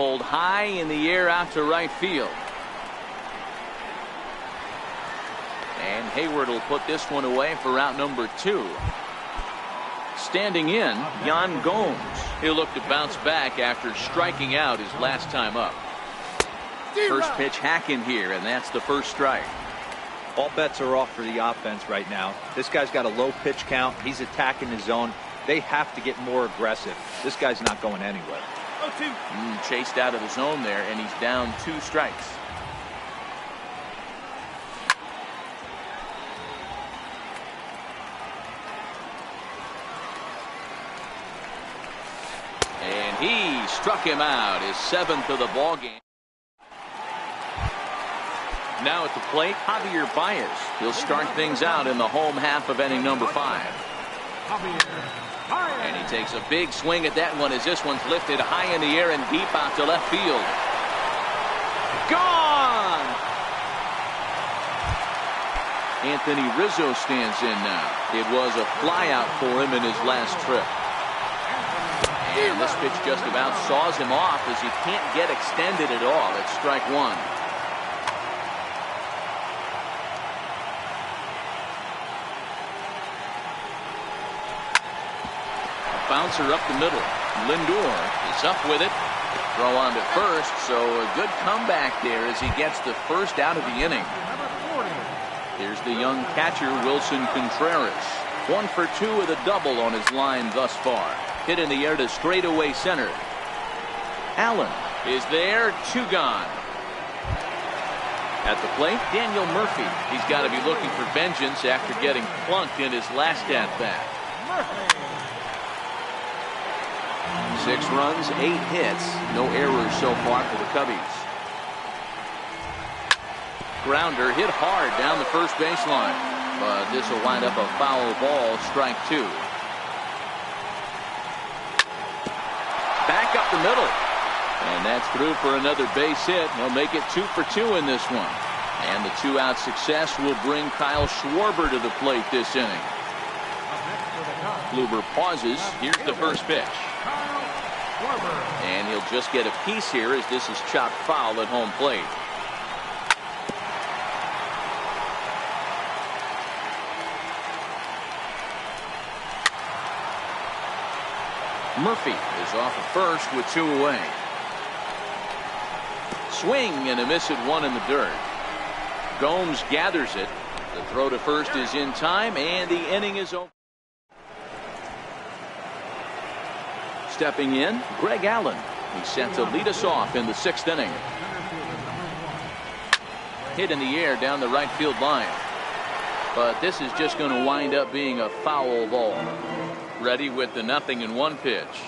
pulled high in the air out to right field. And Hayward will put this one away for out number 2. Standing in, Yan Gomes. He'll look to bounce back after striking out his last time up. First pitch hacking here, and that's the first strike. All bets are off for the offense right now. This guy's got a low pitch count. He's attacking the zone. They have to get more aggressive. This guy's not going anywhere. Chased out of the zone there, and he's down 2 strikes. And he struck him out, his 7th of the ball game. Now at the plate, Javier Baez. He'll start things out in the home half of inning number 5. And he takes a big swing at that one as this one's lifted high in the air and deep out to left field. Gone! Anthony Rizzo stands in now. It was a flyout for him in his last trip. And this pitch just about saws him off as he can't get extended at all. It's strike 1. Bouncer up the middle. Lindor is up with it. Throw on to first, so a good comeback there as he gets the first out of the inning. Here's the young catcher, Wilson Contreras. 1 for 2 with a double on his line thus far. Hit in the air to straightaway center. Allen is there, 2 gone. At the plate, Daniel Murphy. He's got to be looking for vengeance after getting plunked in his last at-bat. 6 runs, 8 hits, no errors so far for the Cubbies. Grounder hit hard down the first baseline, but this will wind up a foul ball, strike 2. Back up the middle, and that's through for another base hit. He'll make it 2 for 2 in this one, and the 2-out success will bring Kyle Schwarber to the plate this inning. Kluber pauses. Here's the first pitch. And he'll just get a piece here as this is chopped foul at home plate. Murphy is off at first with 2 away. Swing and a miss at 1 in the dirt. Gomes gathers it. The throw to first is in time, and the inning is over. Stepping in, Greg Allen. He's set to lead us off in the 6th inning. Hit in the air down the right field line. But this is just going to wind up being a foul ball. Ready with the 0-1 pitch.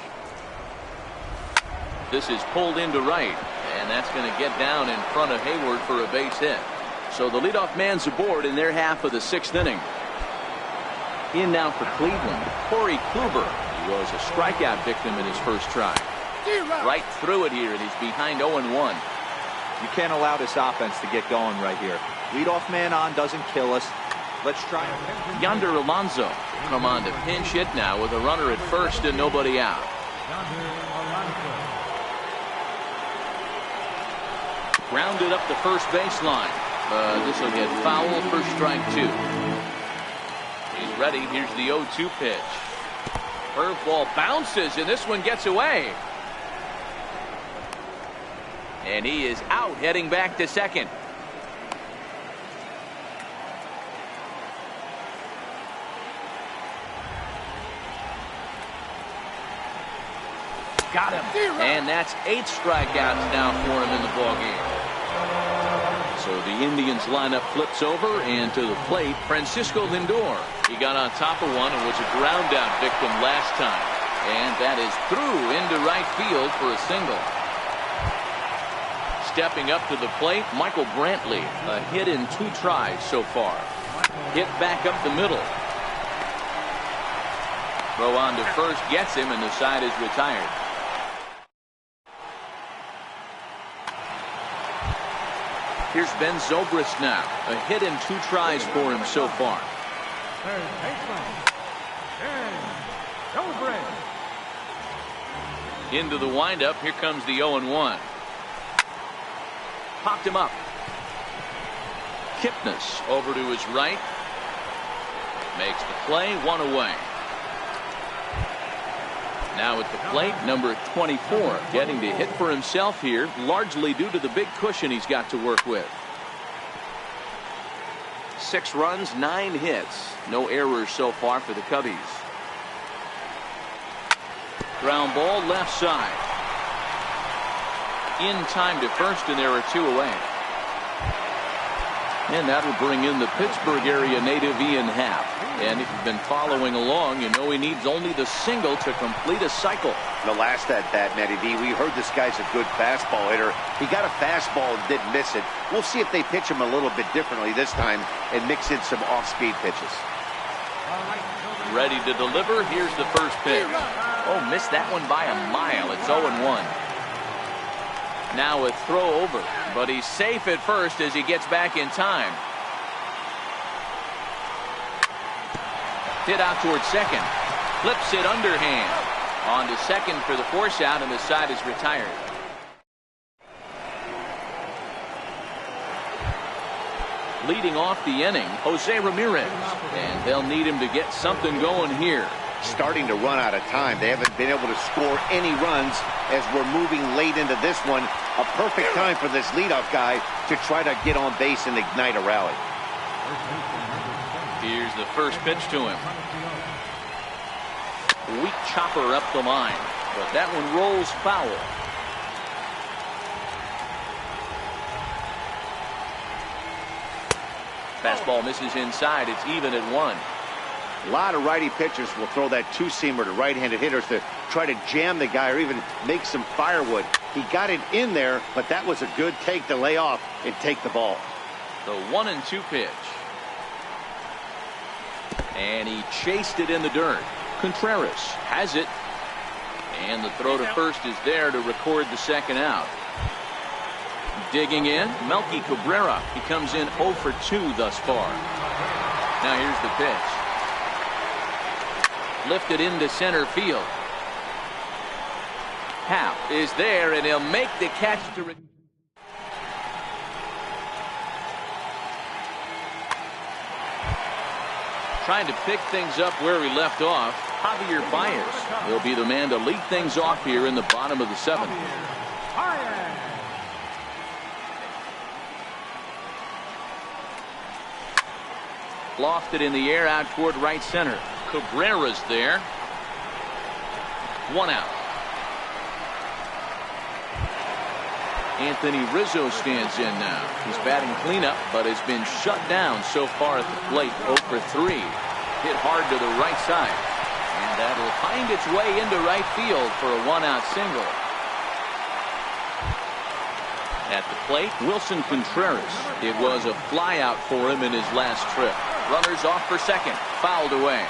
This is pulled into right, and that's going to get down in front of Hayward for a base hit. So the leadoff man's aboard in their half of the 6th inning. In now for Cleveland, Corey Kluber. He was a strikeout victim in his first try. Right through it here, and he's behind 0-1. You can't allow this offense to get going right here. Leadoff man on doesn't kill us. Let's try it. Yonder Alonso will come on to pinch hit now with a runner at first and nobody out. Grounded up the first baseline. This will get foul for strike 2. He's ready. Here's the 0-2 pitch. Curveball bounces, and this one gets away. And he is out, heading back to second. Got him. And that's 8 strikeouts now for him in the ballgame. So the Indians lineup flips over, and to the plate, Francisco Lindor. He got on top of one and was a ground out victim last time. And that is through into right field for a single. Stepping up to the plate, Michael Brantley. A hit in 2 tries so far. Hit back up the middle. Throw on to first gets him, and the side is retired. Here's Ben Zobrist now. A hit in 2 tries for him so far. Into the windup. Here comes the 0-1. Popped him up. Kipnis over to his right. Makes the play, 1 away. Now at the plate, number 24, getting to hit for himself here, largely due to the big cushion he's got to work with. 6 runs, 9 hits. No errors so far for the Cubbies. Ground ball left side. In time to first, and there are 2 away. And that'll bring in the Pittsburgh area native Ian Happ. And if you've been following along, you know he needs only the single to complete a cycle. The last at bat, Matty V, we heard this guy's a good fastball hitter. He got a fastball and didn't miss it. We'll see if they pitch him a little bit differently this time and mix in some off-speed pitches. Ready to deliver. Here's the first pitch. Oh, missed that one by a mile. It's 0-1. Now a throw over, but he's safe at first as he gets back in time. Hit out towards second. Flips it underhand. On to second for the force out, and the side is retired. Leading off the inning, Jose Ramirez. And they'll need him to get something going here. Starting to run out of time. They haven't been able to score any runs as we're moving late into this one. A perfect time for this leadoff guy to try to get on base and ignite a rally. Here's the first pitch to him. Weak chopper up the line, but that one rolls foul. Fastball misses inside. It's even at 1. A lot of righty pitchers will throw that two-seamer to right-handed hitters to try to jam the guy or even make some firewood. He got it in there, but that was a good take to lay off and take the ball. The 1-2 pitch. And he chased it in the dirt. Contreras has it. And the throw to first is there to record the second out. Digging in, Melky Cabrera. He comes in 0 for 2 thus far. Now here's the pitch. Lifted into center field. Happ is there, and he'll make the catch to trying to pick things up where he left off. Javier Baez will be the man to lead things off here in the bottom of the 7th. Lofted in the air out toward right center. Cabrera's there. 1 out. Anthony Rizzo stands in now. He's batting cleanup, but has been shut down so far at the plate. 0 for 3. Hit hard to the right side. And that'll find its way into right field for a 1-out single. At the plate, Wilson Contreras. It was a flyout for him in his last trip. Runners off for second. Fouled away.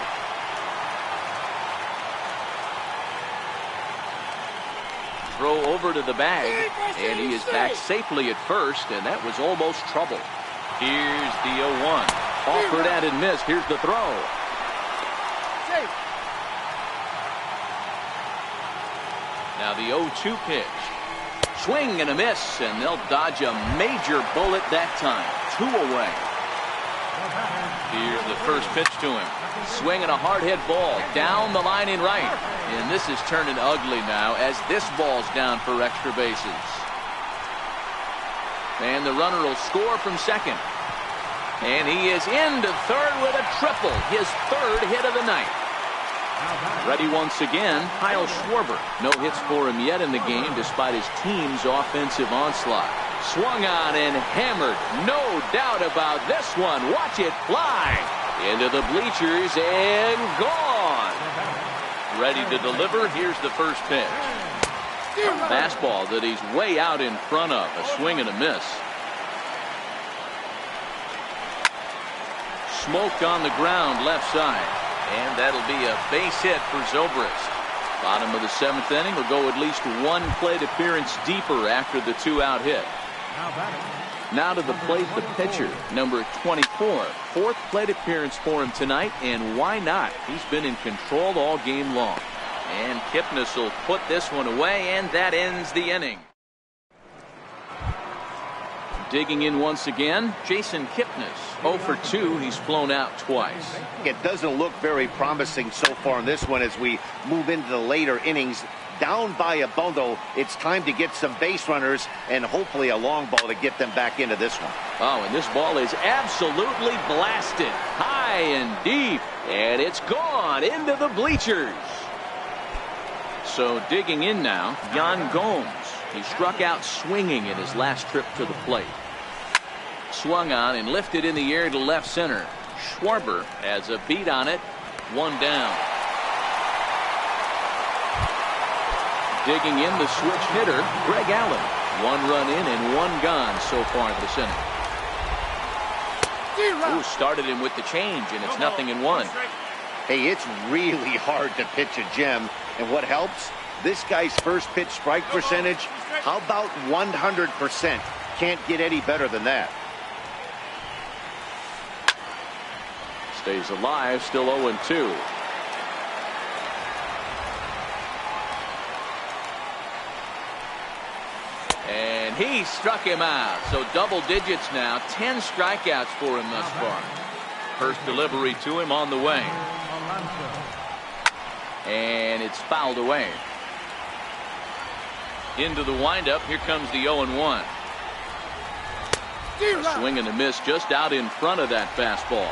Throw over to the bag, and he is back safely at first, and that was almost trouble. Here's the 0-1. Offered at and missed. Here's the throw. Now the 0-2 pitch. Swing and a miss, and they'll dodge a major bullet that time. 2 away. Here's the first pitch to him. Swinging a hard hit ball down the line in right. And this is turning ugly now as this ball's down for extra bases. And the runner will score from second. And he is into third with a triple. His 3rd hit of the night. Ready once again, Kyle Schwarber. No hits for him yet in the game despite his team's offensive onslaught. Swung on and hammered. No doubt about this one. Watch it fly into the bleachers and gone. Ready to deliver. Here's the first pitch. Fastball that he's way out in front of. A swing and a miss. Smoked on the ground left side. And that'll be a base hit for Zobrist. Bottom of the 7th inning will go at least 1 plate appearance deeper after the 2-out hit. Now to the plate, the pitcher, number 24. 4th plate appearance for him tonight, and why not? He's been in control all game long. And Kipnis will put this one away, and that ends the inning. Digging in once again, Jason Kipnis. 0 for 2. He's flown out twice. It doesn't look very promising so far in this one as we move into the later innings. Down by a bundle, it's time to get some base runners and hopefully a long ball to get them back into this one. Oh, and this ball is absolutely blasted. High and deep. And it's gone into the bleachers. So digging in now, Yan Gomes. He struck out swinging in his last trip to the plate. Swung on and lifted in the air to left center. Schwarber has a beat on it. One down. Digging in, the switch hitter, Greg Allen. 1 run in and 1 gone so far this inning. Ooh, started him with the change, and it's 0-1. Hey, it's really hard to pitch a gem. And what helps? This guy's first pitch strike percentage, how about 100%? Can't get any better than that. Stays alive, still 0-2. And he struck him out. So double digits now. 10 strikeouts for him thus far. First delivery to him on the way. And it's fouled away. Into the windup. Here comes the 0-1. A swing and a miss just out in front of that fastball.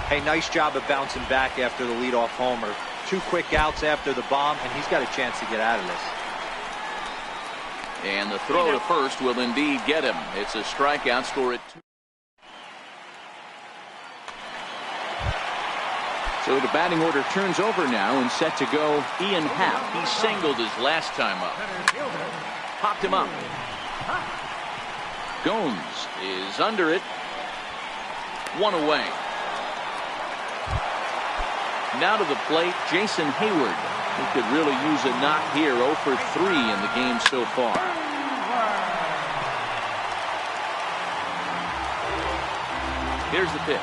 Hey, nice job of bouncing back after the leadoff homer. 2 quick outs after the bomb, and he's got a chance to get out of this. And the throw to first will indeed get him. It's a strikeout, score at 2. So the batting order turns over now and set to go Ian Happ. He singled his last time up. Popped him up. Gomes is under it. 1 away. Now to the plate, Jason Hayward. He could really use a knock here. 0 for 3 in the game so far. Here's the pitch.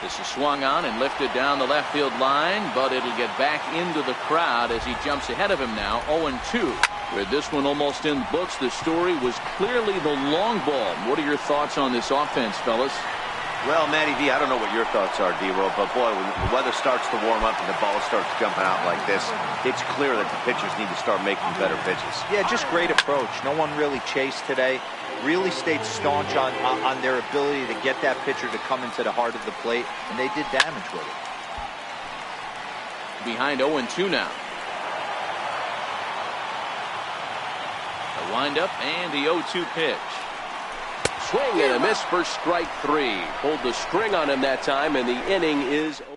This is swung on and lifted down the left field line, but it'll get back into the crowd as he jumps ahead of him now. 0-2. With this one almost in the books, the story was clearly the long ball. What are your thoughts on this offense, fellas? Well, Matty V, I don't know what your thoughts are, D-Roll, but boy, when the weather starts to warm up and the ball starts jumping out like this, it's clear that the pitchers need to start making better pitches. Yeah, just great approach. No one really chased today. Really stayed staunch on their ability to get that pitcher to come into the heart of the plate, and they did damage with it. Behind 0-2 now. The windup and the 0-2 pitch. Swing and a miss for strike 3. Pulled the string on him that time, and the inning is over.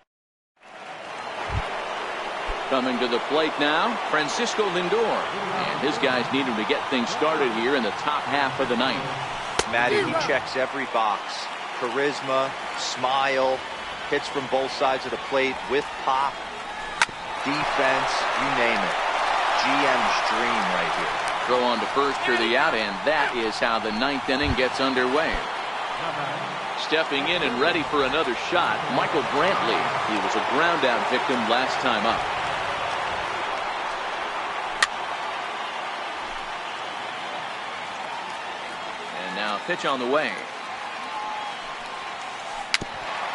Coming to the plate now, Francisco Lindor. And his guys need him to get things started here in the top half of the ninth. Matty, he checks every box. Charisma, smile, hits from both sides of the plate with pop, defense, you name it. GM's dream right here. Throw on to first for the out, and that is how the ninth inning gets underway. Stepping in and ready for another shot, Michael Brantley. He was a ground out victim last time up. And now pitch on the way.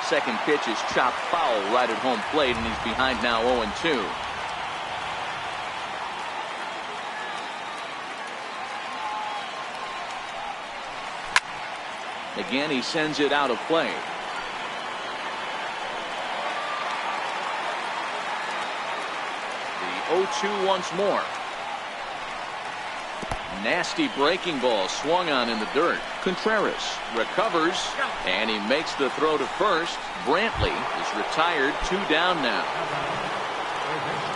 Second pitch is chopped foul right at home plate, and he's behind now 0-2. Again, he sends it out of play. The 0-2 once more. Nasty breaking ball swung on in the dirt. Contreras recovers, and he makes the throw to first. Brantley is retired, 2 down now.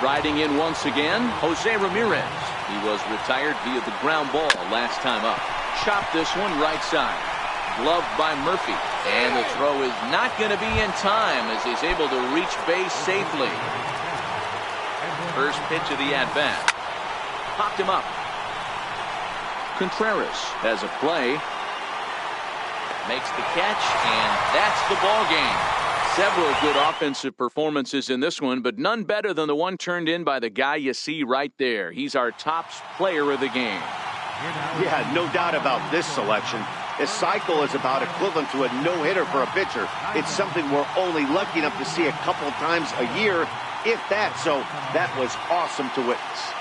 Riding in once again, Jose Ramirez. He was retired via the ground ball last time up. Chopped this one right side. Gloved by Murphy, and the throw is not going to be in time as he's able to reach base safely. First pitch of the at-bat. Popped him up. Contreras has a play. Makes the catch, and that's the ball game. Several good offensive performances in this one, but none better than the one turned in by the guy you see right there. He's our top player of the game. Yeah, no doubt about this selection. A cycle is about equivalent to a no-hitter for a pitcher. It's something we're only lucky enough to see a couple times a year, if that. So that was awesome to witness.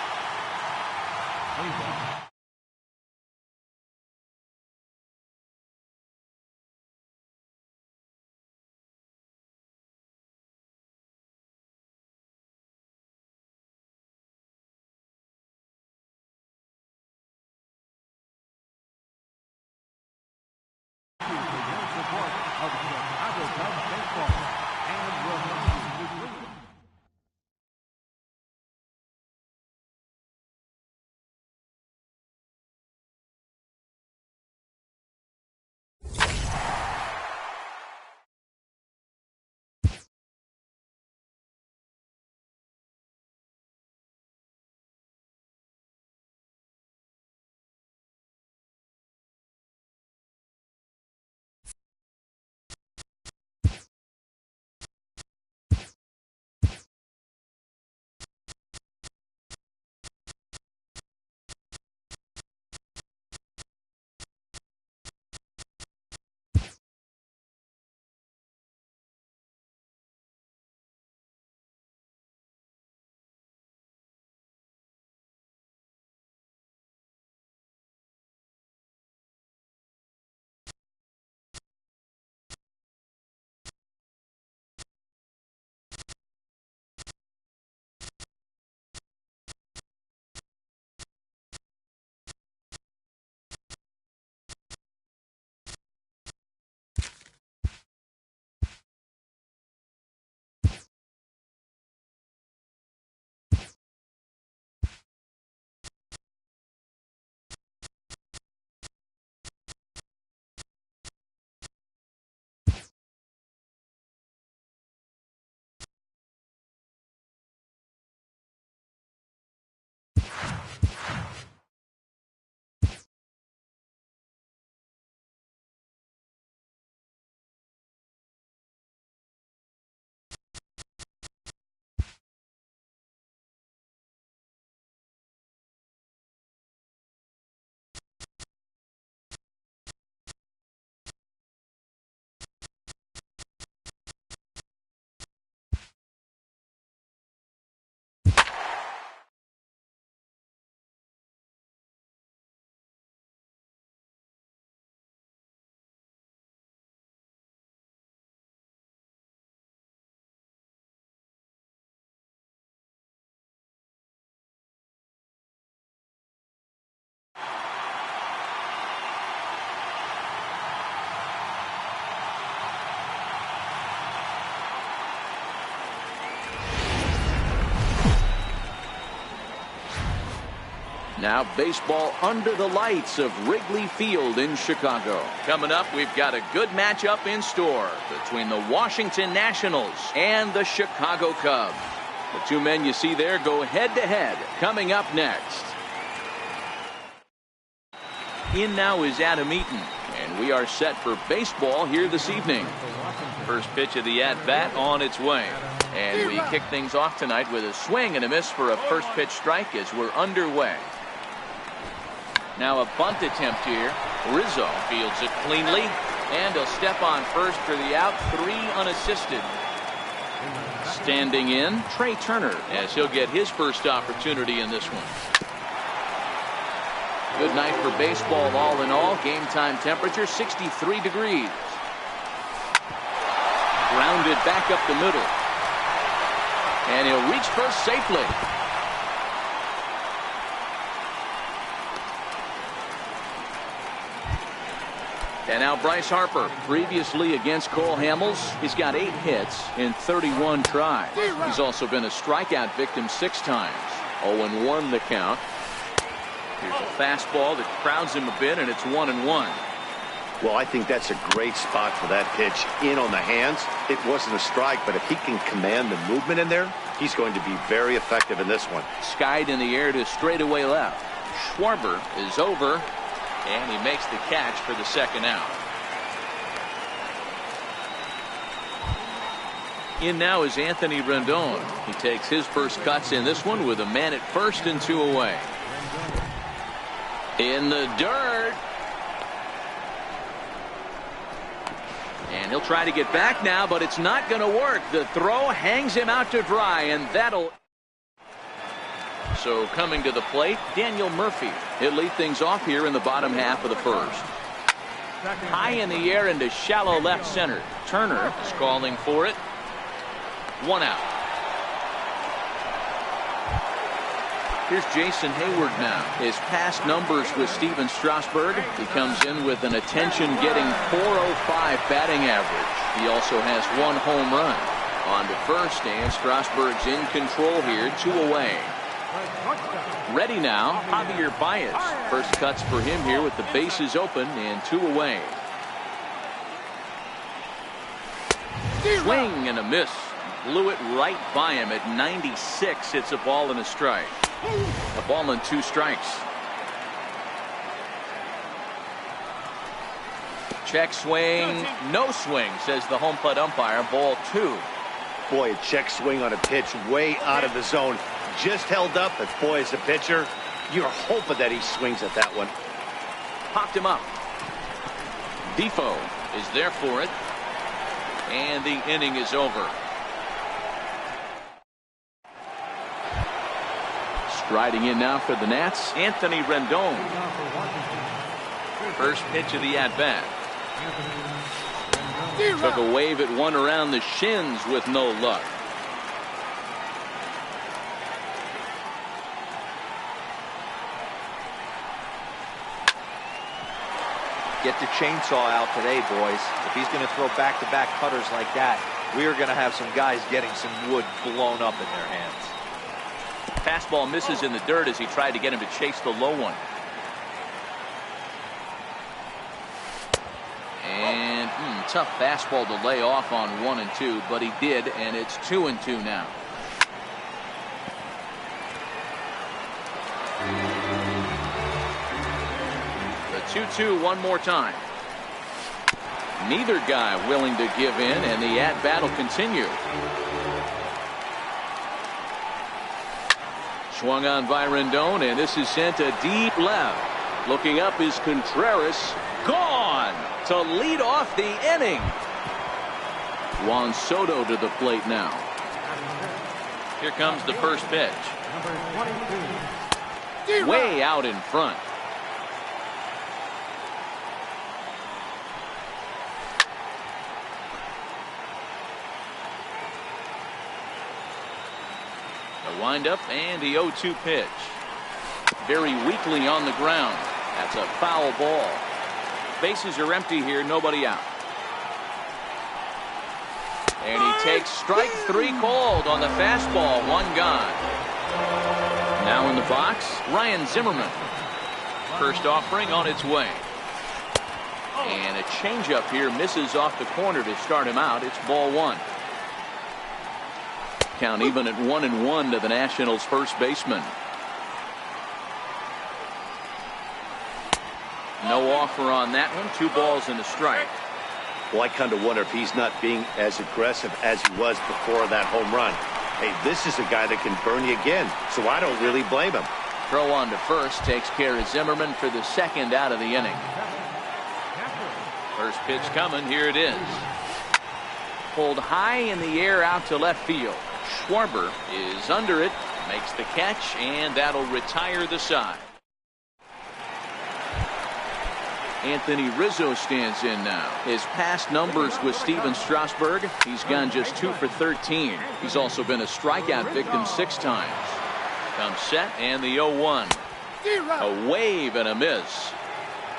Now baseball under the lights of Wrigley Field in Chicago. Coming up, we've got a good matchup in store between the Washington Nationals and the Chicago Cubs. The two men you see there go head-to-head coming up next. In now is Adam Eaton, and we are set for baseball here this evening. First pitch of the at-bat on its way. And we kick things off tonight with a swing and a miss for a first pitch strike as we're underway. Now a bunt attempt here. Rizzo fields it cleanly, and he'll step on first for the out, 3 unassisted. Standing in, Trey Turner, as he'll get his first opportunity in this one. Good night for baseball all in all. Game time temperature 63 degrees. Grounded back up the middle. And he'll reach first safely. And now Bryce Harper, previously against Cole Hamels. He's got 8 hits in 31 tries. He's also been a strikeout victim 6 times. 0-1 the count. Here's a fastball that crowds him a bit, and it's 1-1. Well, I think that's a great spot for that pitch. In on the hands. It wasn't a strike, but if he can command the movement in there, he's going to be very effective in this one. Skied in the air to straightaway left. Schwarber is over. And he makes the catch for the second out. In now is Anthony Rendon. He takes his first cuts in this one with a man at first and 2 away. In the dirt. And he'll try to get back now, but it's not going to work. The throw hangs him out to dry, and that'll... So coming to the plate, Daniel Murphy. He'll lead things off here in the bottom half of the first. High in the air into shallow left center. Turner is calling for it. 1 out. Here's Jason Hayward now. His past numbers with Steven Strasburg. He comes in with an attention-getting .405 batting average. He also has 1 home run. On to first, and Strasburg's in control here, 2 away. Ready now, Javier Baez. First cuts for him here with the bases open and 2 away. Swing and a miss. Blew it right by him at 96. It's a ball and a strike. A ball and 2 strikes. Check swing. No swing, says the home plate umpire. Ball 2. Boy, a check swing on a pitch way out of the zone. Just held up, but boy, as a pitcher, you're hoping that he swings at that one. Popped him up. Defoe is there for it. And the inning is over. Striding in now for the Nats, Anthony Rendon. First pitch of the at-bat. Took a wave at one around the shins with no luck. Get the chainsaw out today, boys. If he's going to throw back-to-back cutters like that, we are going to have some guys getting some wood blown up in their hands. Fastball misses in the dirt as he tried to get him to chase the low one. And tough fastball to lay off on 1 and 2, but he did, and it's 2 and 2 now. The 2-2 one more time. Neither guy willing to give in, and the at-bat will continue. Swung on by Rendon, and this is sent to deep left. Looking up is Contreras. Gone to lead off the inning. Juan Soto to the plate now. Here comes the first pitch. Way out in front. The windup and the 0-2 pitch. Very weakly on the ground. That's a foul ball. Bases are empty here, nobody out. And he takes strike 3 called on the fastball, 1 gone. Now in the box, Ryan Zimmerman. First offering on its way. And a changeup here misses off the corner to start him out. It's ball 1. Count even at 1-1 to the Nationals' first baseman. No offer on that one. 2 balls and a strike. Well, I kind of wonder if he's not being as aggressive as he was before that home run. Hey, this is a guy that can burn you again, so I don't really blame him. Throw on to first takes care of Zimmerman for the 2nd out of the inning. First pitch coming. Here it is. Pulled high in the air out to left field. Schwarber is under it, makes the catch, and that'll retire the side. Anthony Rizzo stands in now. His past numbers with Steven Strasburg, he's gone just 2 for 13. He's also been a strikeout victim 6 times. Comes set and the 0-1. A wave and a miss.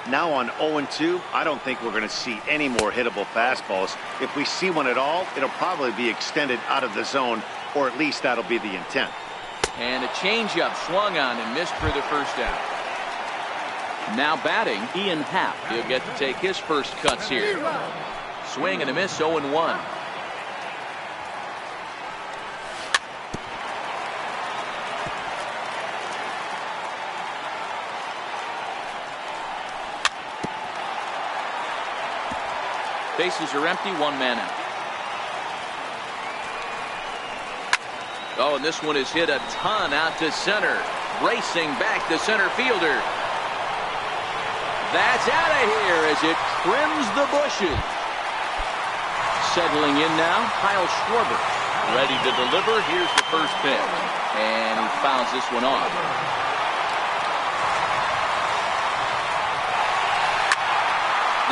Now on 0-2, I don't think we're going to see any more hittable fastballs. If we see one at all, it'll probably be extended out of the zone, or at least that'll be the intent. And a changeup swung on and missed for the first out. Now batting, Ian Happ. He'll get to take his first cuts here. Swing and a miss, 0-1. Bases are empty, 1 man out. Oh, and this one is hit a ton out to center. Racing back the center fielder. That's out of here as it trims the bushes. Settling in now, Kyle Schwarber. Ready to deliver. Here's the first pitch. And he fouls this one off.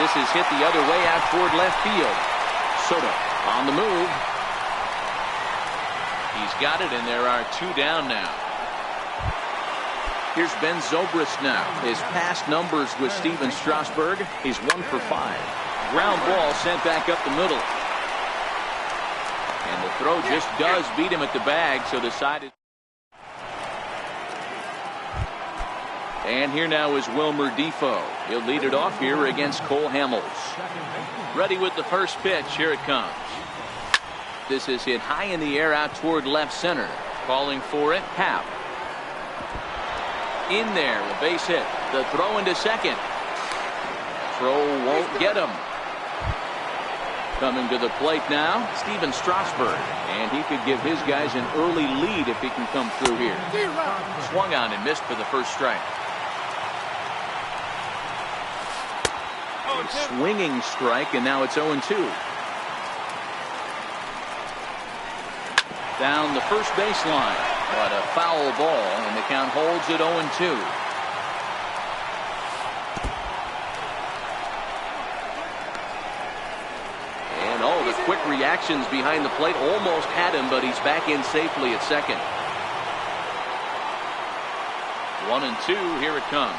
This is hit the other way out toward left field. Soto on the move. He's got it, and there are 2 down now. Here's Ben Zobrist now. His past numbers with Steven Strasburg. He's 1 for 5. Ground ball sent back up the middle. And the throw just does beat him at the bag, so the side is... And here now is Wilmer Defoe. He'll lead it off here against Cole Hamels. Ready with the first pitch. Here it comes. This is hit high in the air out toward left center. Calling for it, Happ. In there, the base hit. The throw into second. Throw won't get him. Coming to the plate now, Steven Strasburg. And he could give his guys an early lead if he can come through here. Swung on and missed for the first strike. A swinging strike, and now it's 0-2. Down the first baseline. But a foul ball, and the count holds at 0-2. And oh, the quick reactions behind the plate almost had him, but he's back in safely at second. 1-2, here it comes.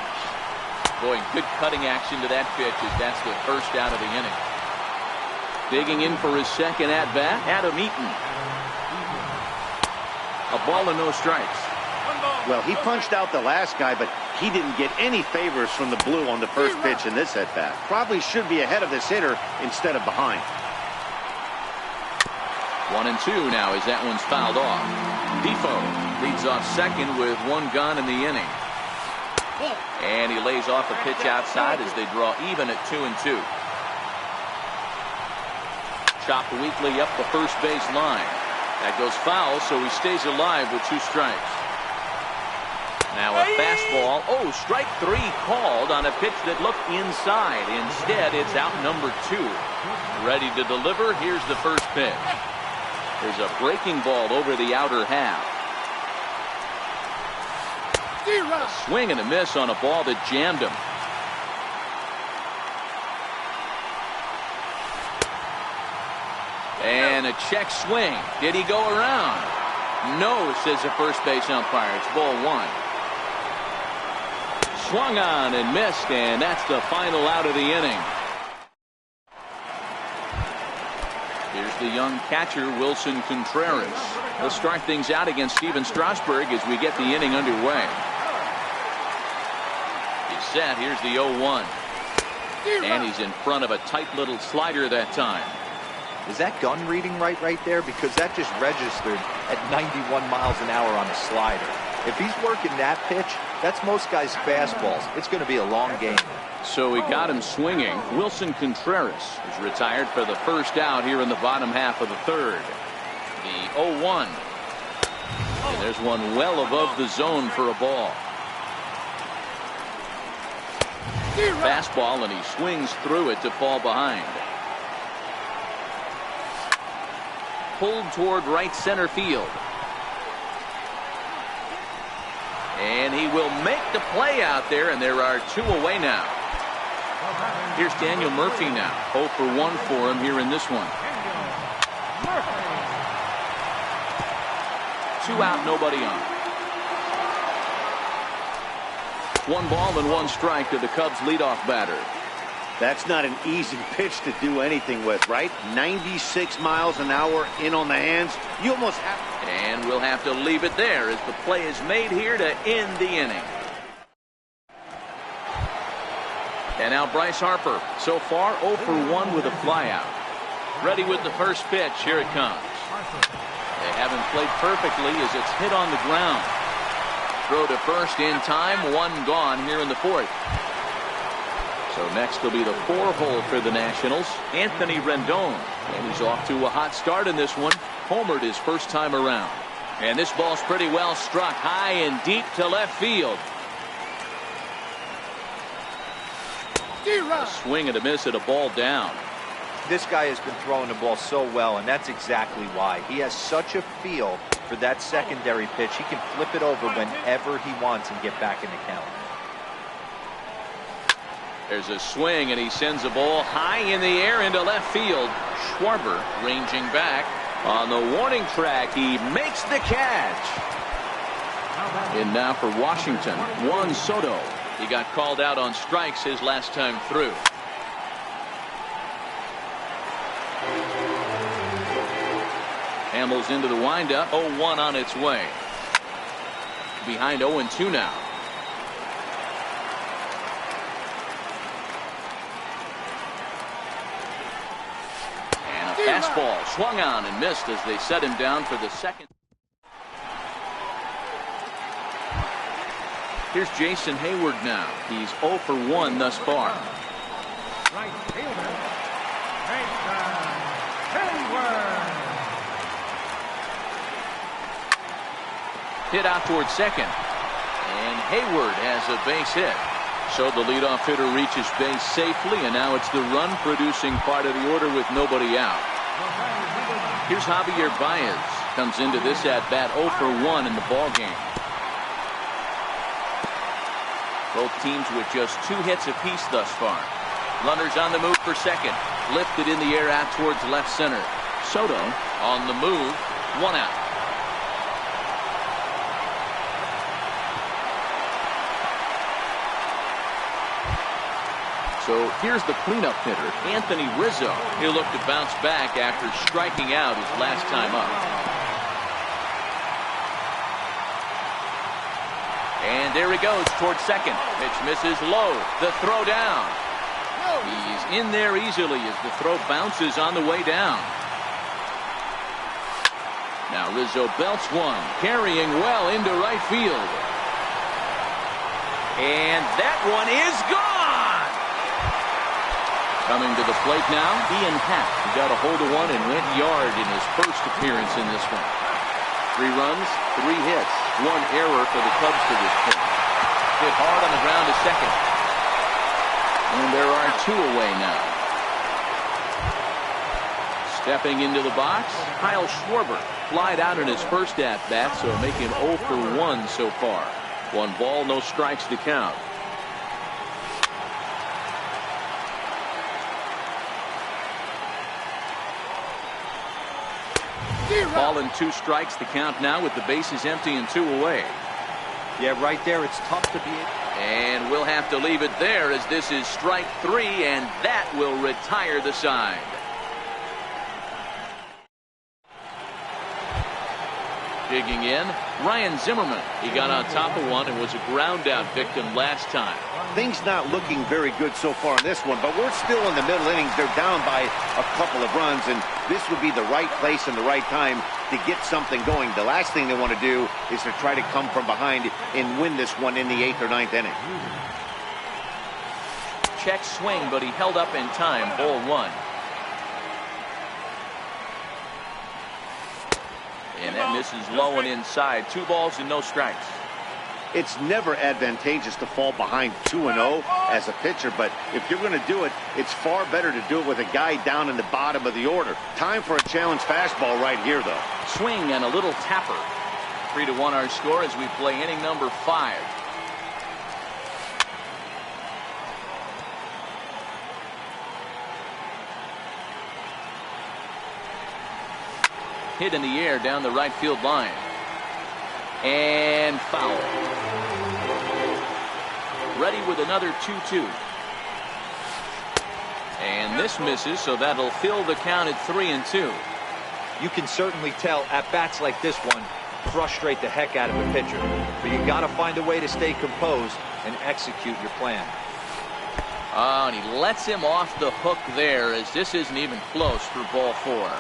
Boy, good cutting action to that pitch as that's the first out of the inning. Digging in for his second at-bat, Adam Eaton. A ball and no strikes. Well, he punched out the last guy, but he didn't get any favors from the blue on the first pitch in this at-bat. Probably should be ahead of this hitter instead of behind. 1-2 now as that one's fouled off. Defoe leads off second with 1 gone in the inning. And he lays off a pitch outside as they draw even at 2-2. Chopped weakly up the first base line. That goes foul, so he stays alive with 2 strikes. Now a fastball. Oh, strike 3 called on a pitch that looked inside. Instead, it's out number 2. Ready to deliver. Here's the first pitch. There's a breaking ball over the outer half. A swing and a miss on a ball that jammed him. And a check swing. Did he go around? No, says the first base umpire. It's ball 1. Swung on and missed, and that's the final out of the inning. Here's the young catcher, Wilson Contreras. He'll start things out against Steven Strasburg as we get the inning underway. He's set. Here's the 0-1. And he's in front of a tight little slider that time. Is that gun reading right there? Because that just registered at 91 miles an hour on a slider. If he's working that pitch, that's most guys' fastballs. It's going to be a long game. So he got him swinging. Wilson Contreras is retired for the first out here in the bottom half of the third. The 0-1. And there's one well above the zone for a ball. Fastball, and he swings through it to fall behind. Pulled toward right center field. And he will make the play out there, and there are 2 away now. Here's Daniel Murphy now. 0 for 1 for him here in this one. 2 out, nobody on. 1 ball and 1 strike to the Cubs leadoff batter. That's not an easy pitch to do anything with, right? 96 miles an hour in on the hands. You almost have... And we'll have to leave it there as the play is made here to end the inning. And now Bryce Harper, so far 0 for 1 with a flyout. Ready with the first pitch. Here it comes. They haven't played perfectly as it's hit on the ground. Throw to first in time. 1 gone here in the 4th. So next will be the 4-hole for the Nationals, Anthony Rendon. And he's off to a hot start in this one. Homered his first time around. And this ball's pretty well struck high and deep to left field. A swing and a miss at a ball down. This guy has been throwing the ball so well, and that's exactly why. He has such a feel for that secondary pitch. He can flip it over whenever he wants and get back in the count. There's a swing, and he sends a ball high in the air into left field. Schwarber ranging back on the warning track. He makes the catch. And now for Washington, Juan Soto. He got called out on strikes his last time through. Hamels into the windup. 0-1 on its way. Behind 0-2 now. And a fastball swung on and missed as they set him down for the second. Here's Jason Hayward now. He's 0 for 1 thus far. Right fielder, Jason Hayward. Hit out towards second. And Hayward has a base hit. So the leadoff hitter reaches base safely, and now it's the run-producing part of the order with nobody out. Here's Javier Baez. Comes into this at-bat 0 for 1 in the ballgame. Both teams with just 2 hits apiece thus far. Runners on the move for second. Lifted in the air out towards left center. Soto on the move. 1 out. So here's the cleanup hitter, Anthony Rizzo. He'll look to bounce back after striking out his last time up. And there he goes towards second. Pitch misses low. The throw down. He's in there easily as the throw bounces on the way down. Now Rizzo belts one, carrying well into right field. And that one is gone. Coming to the plate now, Ian Happ. He got a hold of one and went yard in his first appearance in this one. 3 runs, 3 hits, 1 error for the Cubs to this point. Hit hard on the ground to second. And there are 2 away now. Stepping into the box, Kyle Schwarber. Flied out in his first at-bat, so making 0 for 1 so far. 1 ball, no strikes to count. Ball and 2 strikes to count now with the bases empty and 2 away. Yeah, right there, it's tough to be. And we'll have to leave it there as this is strike 3, and that will retire the side. Digging in, Ryan Zimmerman. He got on top of one and was a ground out victim last time. Things not looking very good so far in this one, but we're still in the middle innings. They're down by a couple of runs, and this would be the right place and the right time to get something going. The last thing they want to do is to try to come from behind and win this one in the 8th or 9th inning. Check swing, but he held up in time. Ball 1. And that misses low and inside. 2 balls and no strikes. It's never advantageous to fall behind 2-0 as a pitcher, but if you're going to do it, it's far better to do it with a guy down in the bottom of the order. Time for a challenge fastball right here, though. Swing and a little tapper. 3-1 our score as we play inning number 5. Hit in the air down the right field line. And foul. Ready with another 2-2. And this misses, so that'll fill the count at 3-2. You can certainly tell at bats like this one frustrate the heck out of a pitcher. But you got to find a way to stay composed and execute your plan. Oh, and he lets him off the hook there as this isn't even close for ball 4.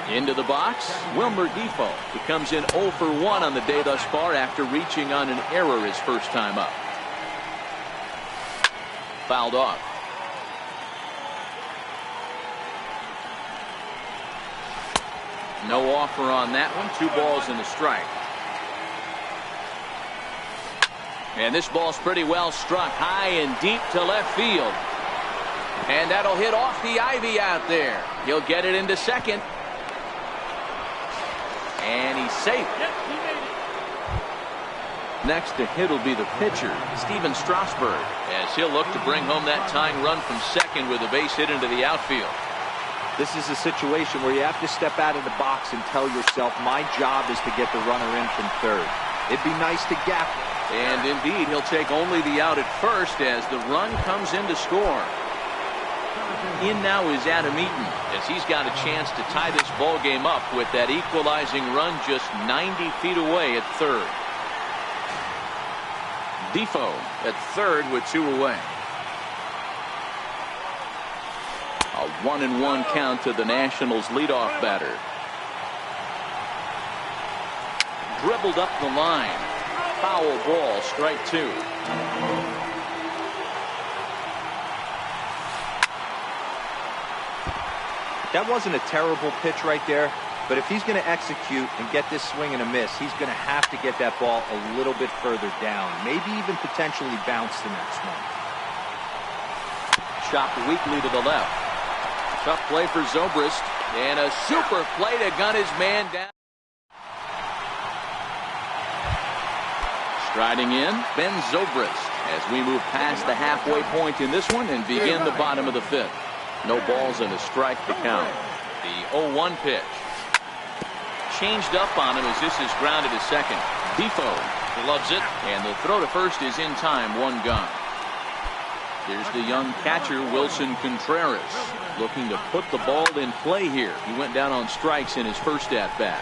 Into the box, Wilmer Defoe. He comes in 0 for 1 on the day thus far after reaching on an error his first time up. Fouled off. No offer on that one. 2 balls and a strike. And this ball's pretty well struck high and deep to left field. And that'll hit off the ivy out there. He'll get it into second. And he's safe. Yep, he made it. Next to hit will be the pitcher, Steven Strasburg, as he'll look to bring home that tying run from second with a base hit into the outfield. This is a situation where you have to step out of the box and tell yourself, my job is to get the runner in from third. It'd be nice to gap. And indeed, he'll take only the out at first as the run comes in to score. In now is Adam Eaton, as he's got a chance to tie this ball game up with that equalizing run just 90 feet away at third. Defoe at third with 2 away. A 1-1 count to the Nationals leadoff batter. Dribbled up the line. Foul ball, strike 2. That wasn't a terrible pitch right there, but if he's going to execute and get this swing and a miss, he's going to have to get that ball a little bit further down, maybe even potentially bounce the next one. Chopped weakly to the left. Tough play for Zobrist, and a super play to gun his man down. Striding in, Ben Zobrist, as we move past the halfway point in this one and begin the bottom of the 5th. No balls and a strike to count. The 0-1 pitch. Changed up on him as this is grounded to second. Defoe gloves it, and the throw to first is in time, 1 gone. Here's the young catcher, Wilson Contreras, looking to put the ball in play here. He went down on strikes in his first at-bat.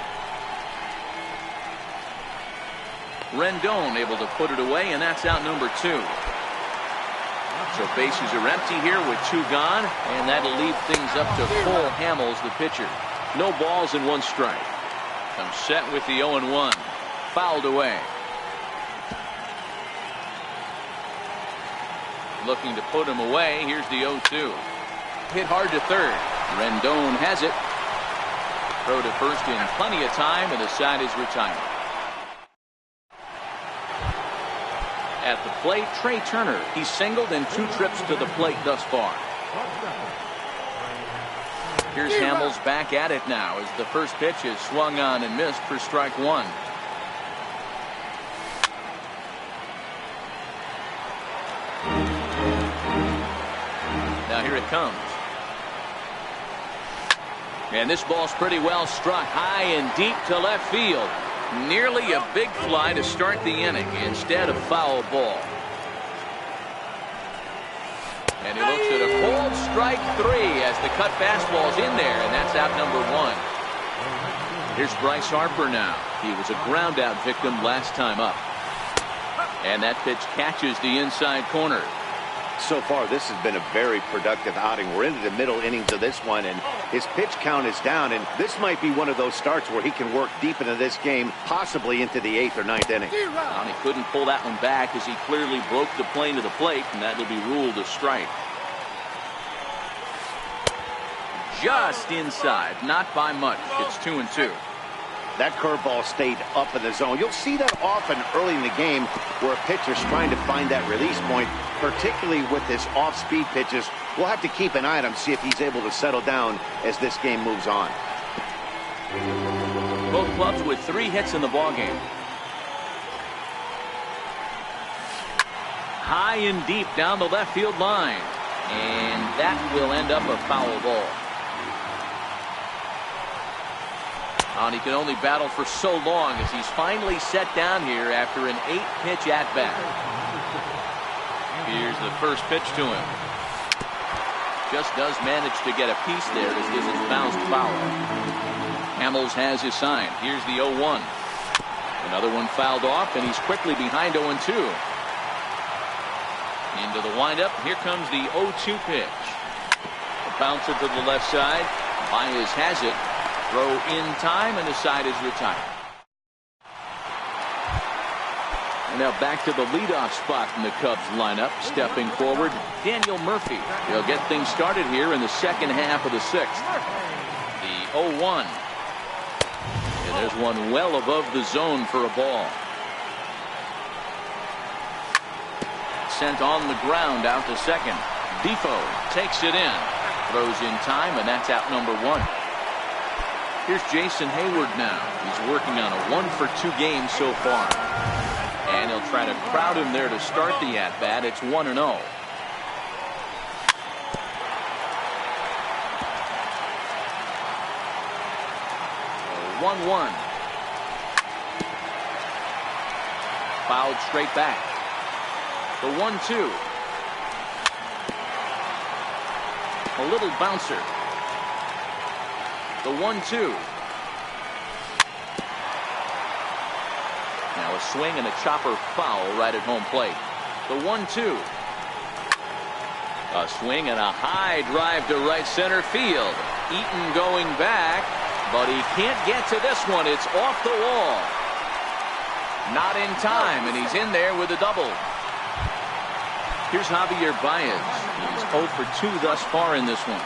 Rendon able to put it away, and that's out number 2. So bases are empty here with 2 gone, and that'll leave things up to Cole Hamels, the pitcher. No balls and 1 strike. Comes set with the 0-1. Fouled away. Looking to put him away. Here's the 0-2. Hit hard to third. Rendon has it. Throw to first in plenty of time, and the side is retired. At the plate, Trey Turner. He's singled in 2 trips to the plate thus far. Here's Hamels back at it now as the first pitch is swung on and missed for strike 1. Now here it comes. And this ball's pretty well struck high and deep to left field. Nearly a big fly to start the inning instead of foul ball. And he looks at a cold strike 3 as the cut fastball's in there, and that's out number 1. Here's Bryce Harper now. He was a ground out victim last time up. And that pitch catches the inside corner. So far, this has been a very productive outing. We're into the middle innings of this one, and his pitch count is down, and this might be one of those starts where he can work deep into this game, possibly into the 8th or 9th inning. And he couldn't pull that one back as he clearly broke the plane to the plate, and that will be ruled a strike. Just inside, not by much. It's 2-2. That curveball stayed up in the zone. You'll see that often early in the game where a pitcher's trying to find that release point, particularly with his off-speed pitches. We'll have to keep an eye on him, see if he's able to settle down as this game moves on. Both clubs with 3 hits in the ballgame. High and deep down the left field line. And that will end up a foul ball. And he can only battle for so long as he's finally set down here after an 8-pitch at-bat. Here's the first pitch to him. Just does manage to get a piece there as this is bounced foul. Hamels has his sign. Here's the 0-1. Another one fouled off, and he's quickly behind 0-2. Into the windup. Here comes the 0-2 pitch. A bouncer to the left side. Baez has it. Throw in time, and the side is retired. And now back to the leadoff spot in the Cubs lineup. Stepping forward, Daniel Murphy. He'll get things started here in the second half of the 6th. The 0-1. There's one well above the zone for a ball. Sent on the ground out to second. Defoe takes it in. Throws in time, and that's out number one. Here's Jason Hayward now. He's working on a 1-for-2 game so far. And he'll try to crowd him there to start the at-bat. It's 1-0. Oh, 1-1. Fouled straight back. The 1-2. A little bouncer. The 1-2. Now a swing and a chopper foul right at home plate. The 1-2. A swing and a high drive to right center field. Eaton going back, but he can't get to this one. It's off the wall. Not in time, and he's in there with a double. Here's Javier Baez. He's 0 for 2 thus far in this one.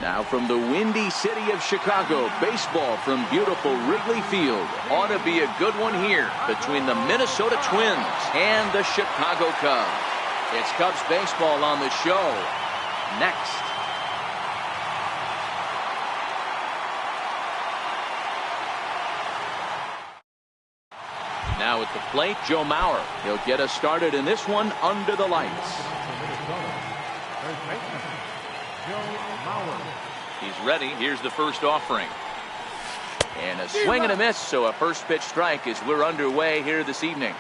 Now from the windy city of Chicago, baseball from beautiful Wrigley Field. Ought to be a good one here between the Minnesota Twins and the Chicago Cubs. It's Cubs baseball on the show next. Now at the plate, Joe Mauer. He'll get us started in this one under the lights. First baseman, Joe Mauer. He's ready. Here's the first offering. And a swing and a miss, so a first pitch strike as we're underway here this evening.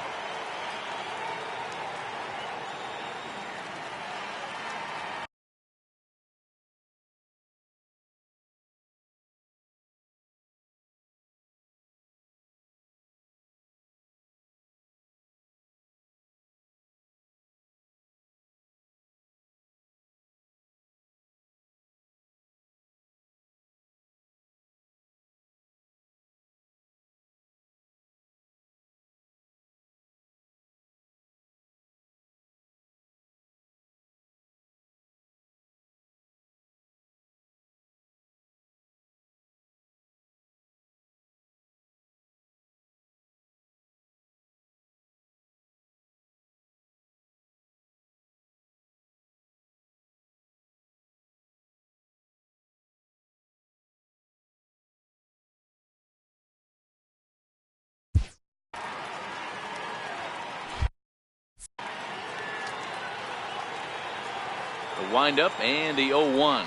The windup and the 0-1.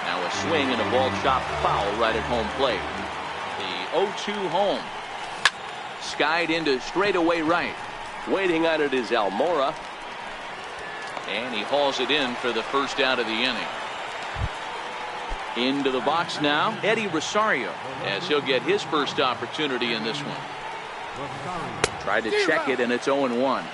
Now a swing and a ball chopped foul right at home plate. The 0-2 home. Skied into straightaway right. Waiting on it is Almora. And he hauls it in for the first out of the inning. Into the box now, Eddie Rosario, as he'll get his first opportunity in this one. Tried to check it, and it's 0-1.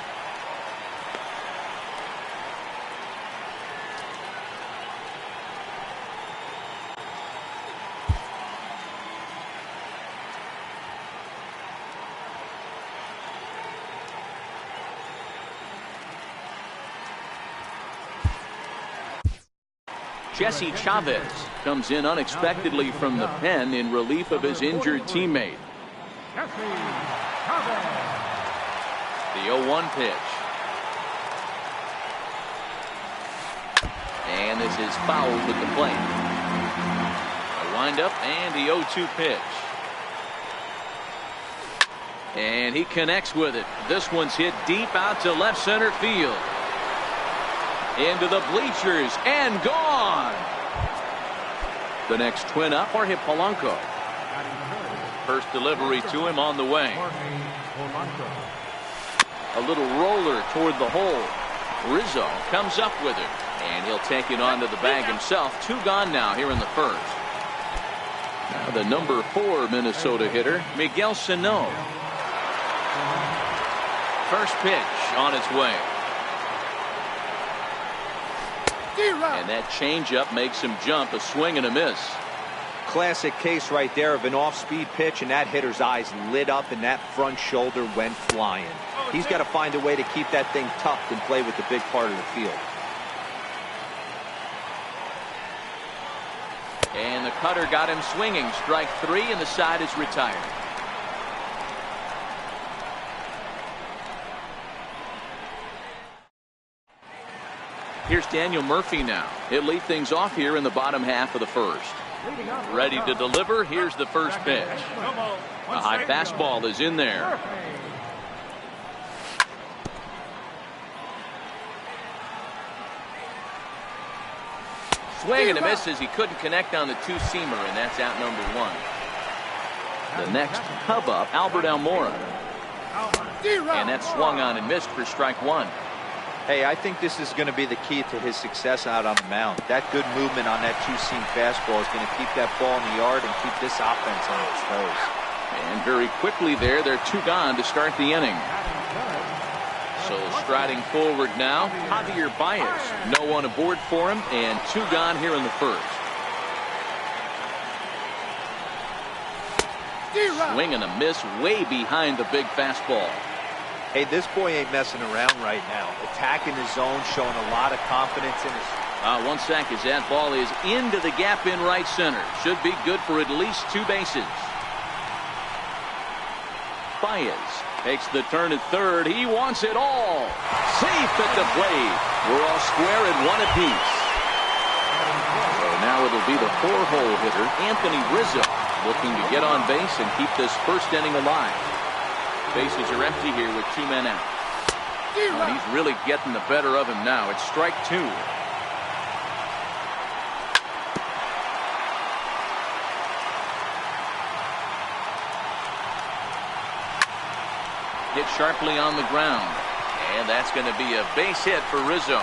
Jesse Chavez comes in unexpectedly from the pen in relief of his injured teammate. The 0-1 pitch. And this is fouled with the plate. A windup and the 0-2 pitch. And he connects with it. This one's hit deep out to left center field. Into the bleachers and gone. The next twin up are Polanco. First delivery to him on the way. A little roller toward the hole. Rizzo comes up with it, and he'll take it onto the bag himself. 2 gone now here in the first. Now the number 4 Minnesota hitter, Miguel Sano. First pitch on its way. And that changeup makes him jump. A swing and a miss. Classic case right there of an off-speed pitch, and that hitter's eyes lit up and that front shoulder went flying. He's got to find a way to keep that thing tucked and play with the big part of the field. And the cutter got him swinging. Strike 3, and the side is retired. Here's Daniel Murphy now. He'll lead things off here in the bottom half of the first. Ready to deliver. Here's the first pitch. A high fastball is in there. Swing and a miss as he couldn't connect on the 2-seamer, and that's out number 1. The next hub up, Albert Almora. And that swung on and missed for strike 1. Hey, I think this is going to be the key to his success out on the mound. That good movement on that 2-seam fastball is going to keep that ball in the yard and keep this offense on its toes. And very quickly there, they're 2 gone to start the inning. So striding forward now, Javier Baez. No one aboard for him, and 2 gone here in the first. Swing and a miss way behind the big fastball. Hey, this boy ain't messing around right now. Attacking his zone, showing a lot of confidence in his... 1 sec as that ball is into the gap in right center. Should be good for at least 2 bases. Baez takes the turn at third. He wants it all. Safe at the plate. We're all square at 1 apiece. So now it'll be the 4-hole hitter, Anthony Rizzo, looking to get on base and keep this first inning alive. Bases are empty here with 2 men out. And he's really getting the better of him now. It's strike two. Hit sharply on the ground. And that's going to be a base hit for Rizzo.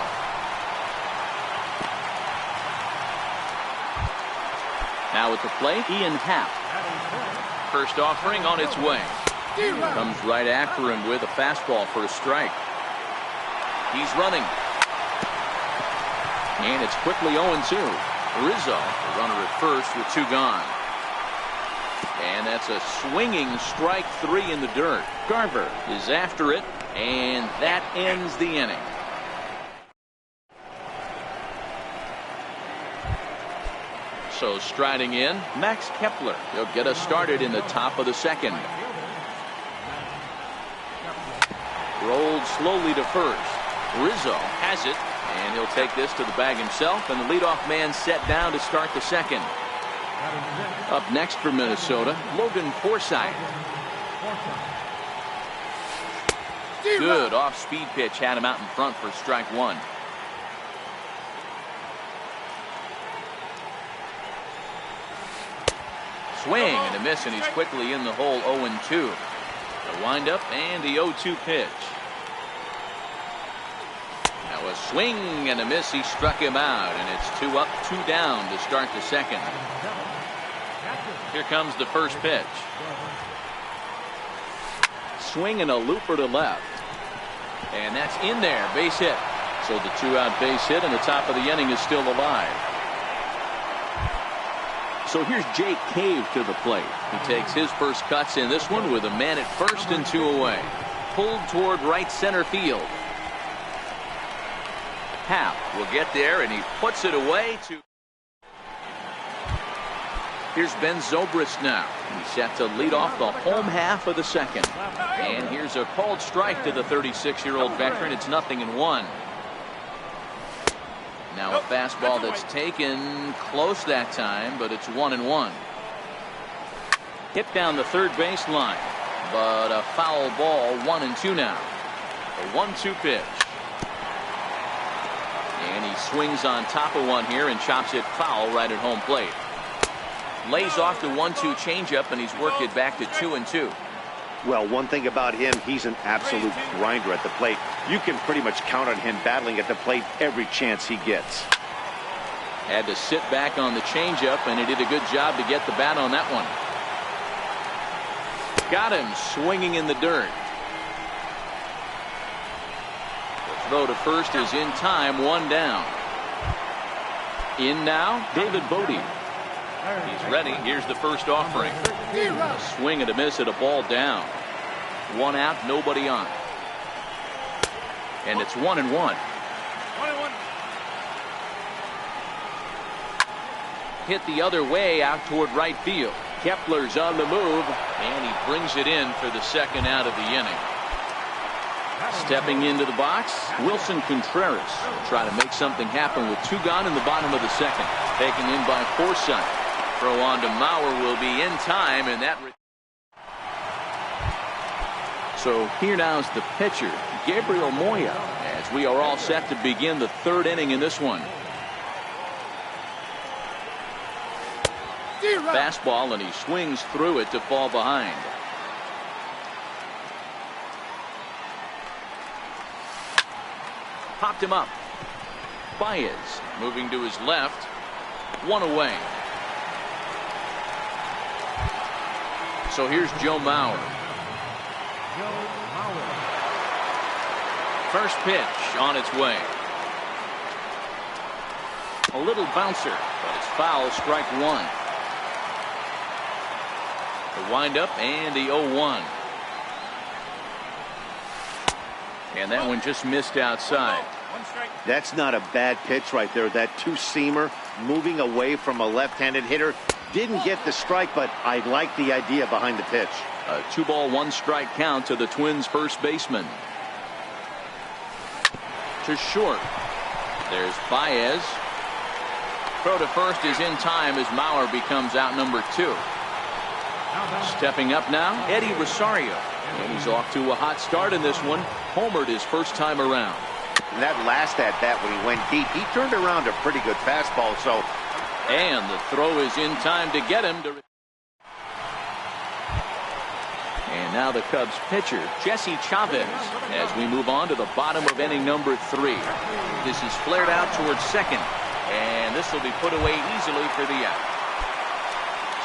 Now at the plate, Ian Happ. First offering on its way. Comes right after him with a fastball for a strike. He's running. And it's quickly 0-2. Rizzo, the runner at first with two gone. And that's a swinging strike three in the dirt. Garver is after it, and that ends the inning. So striding in, Max Kepler. He'll get us started in the top of the second. Rolled slowly to first. Rizzo has it, and he'll take this to the bag himself, and the leadoff man set down to start the second. Up next for Minnesota, Logan Forsythe. Good off-speed pitch had him out in front for strike one. Swing and a miss, and he's quickly in the hole. 0-2. The windup and the 0-2 pitch. Now a swing and a miss. He struck him out, and it's 2 up, 2 down to start the second. Here comes the first pitch. Swing and a looper to left. And that's in there. Base hit. So the 2-out base hit, and the top of the inning is still alive. So here's Jake Cave to the plate. He takes his first cuts in this one with a man at first and 2 away. Pulled toward right center field. Happ will get there, and he puts it away to. Here's Ben Zobrist now. He's set to lead off the home half of the second. And here's a called strike to the 36-year-old veteran. It's 0-1. Now a fastball that's taken close that time, but it's 1-1. Hit down the third base line, but a foul ball. 1-2 now. A 1-2 pitch. And he swings on top of one here and chops it foul right at home plate. Lays off the 1-2 changeup, and he's worked it back to 2-2. Well, one thing about him, he's an absolute grinder at the plate. You can pretty much count on him battling at the plate every chance he gets. Had to sit back on the changeup, and he did a good job to get the bat on that one. Got him swinging in the dirt. The throw to first is in time, 1 down. In now, David Bodie. He's ready. Here's the first offering. A swing and a miss at a ball down. 1 out, nobody on. And it's 1-1. Hit the other way out toward right field. Kepler's on the move, and he brings it in for the second out of the inning. Stepping into the box, Wilson Contreras will try to make something happen with 2 gone in the bottom of the second. Taken in by Forsythe. Throw on to Mauer will be in time, and that. So here now is the pitcher, Gabriel Moya, as we are all set to begin the 3rd inning in this one. Fastball, and he swings through it to fall behind. Popped him up. Baez moving to his left. 1 away. So here's Joe Mauer. First pitch on its way. A little bouncer, but it's foul, strike 1. The windup and the 0-1. And that one just missed outside. That's not a bad pitch right there. That 2-seamer moving away from a left-handed hitter. Didn't get the strike, but I like the idea behind the pitch. A 2-ball, 1-strike count to the Twins' first baseman. To short. There's Baez. Throw to first is in time as Mauer becomes out number 2. Stepping up now, Eddie Rosario. And he's off to a hot start in this one. Homered his first time around. And that last at bat when he went deep, he turned around a pretty good fastball. So, and the throw is in time to get him to. And now the Cubs pitcher, Jesse Chavez, as we move on to the bottom of inning number 3. This is flared out towards second, and this will be put away easily for the out.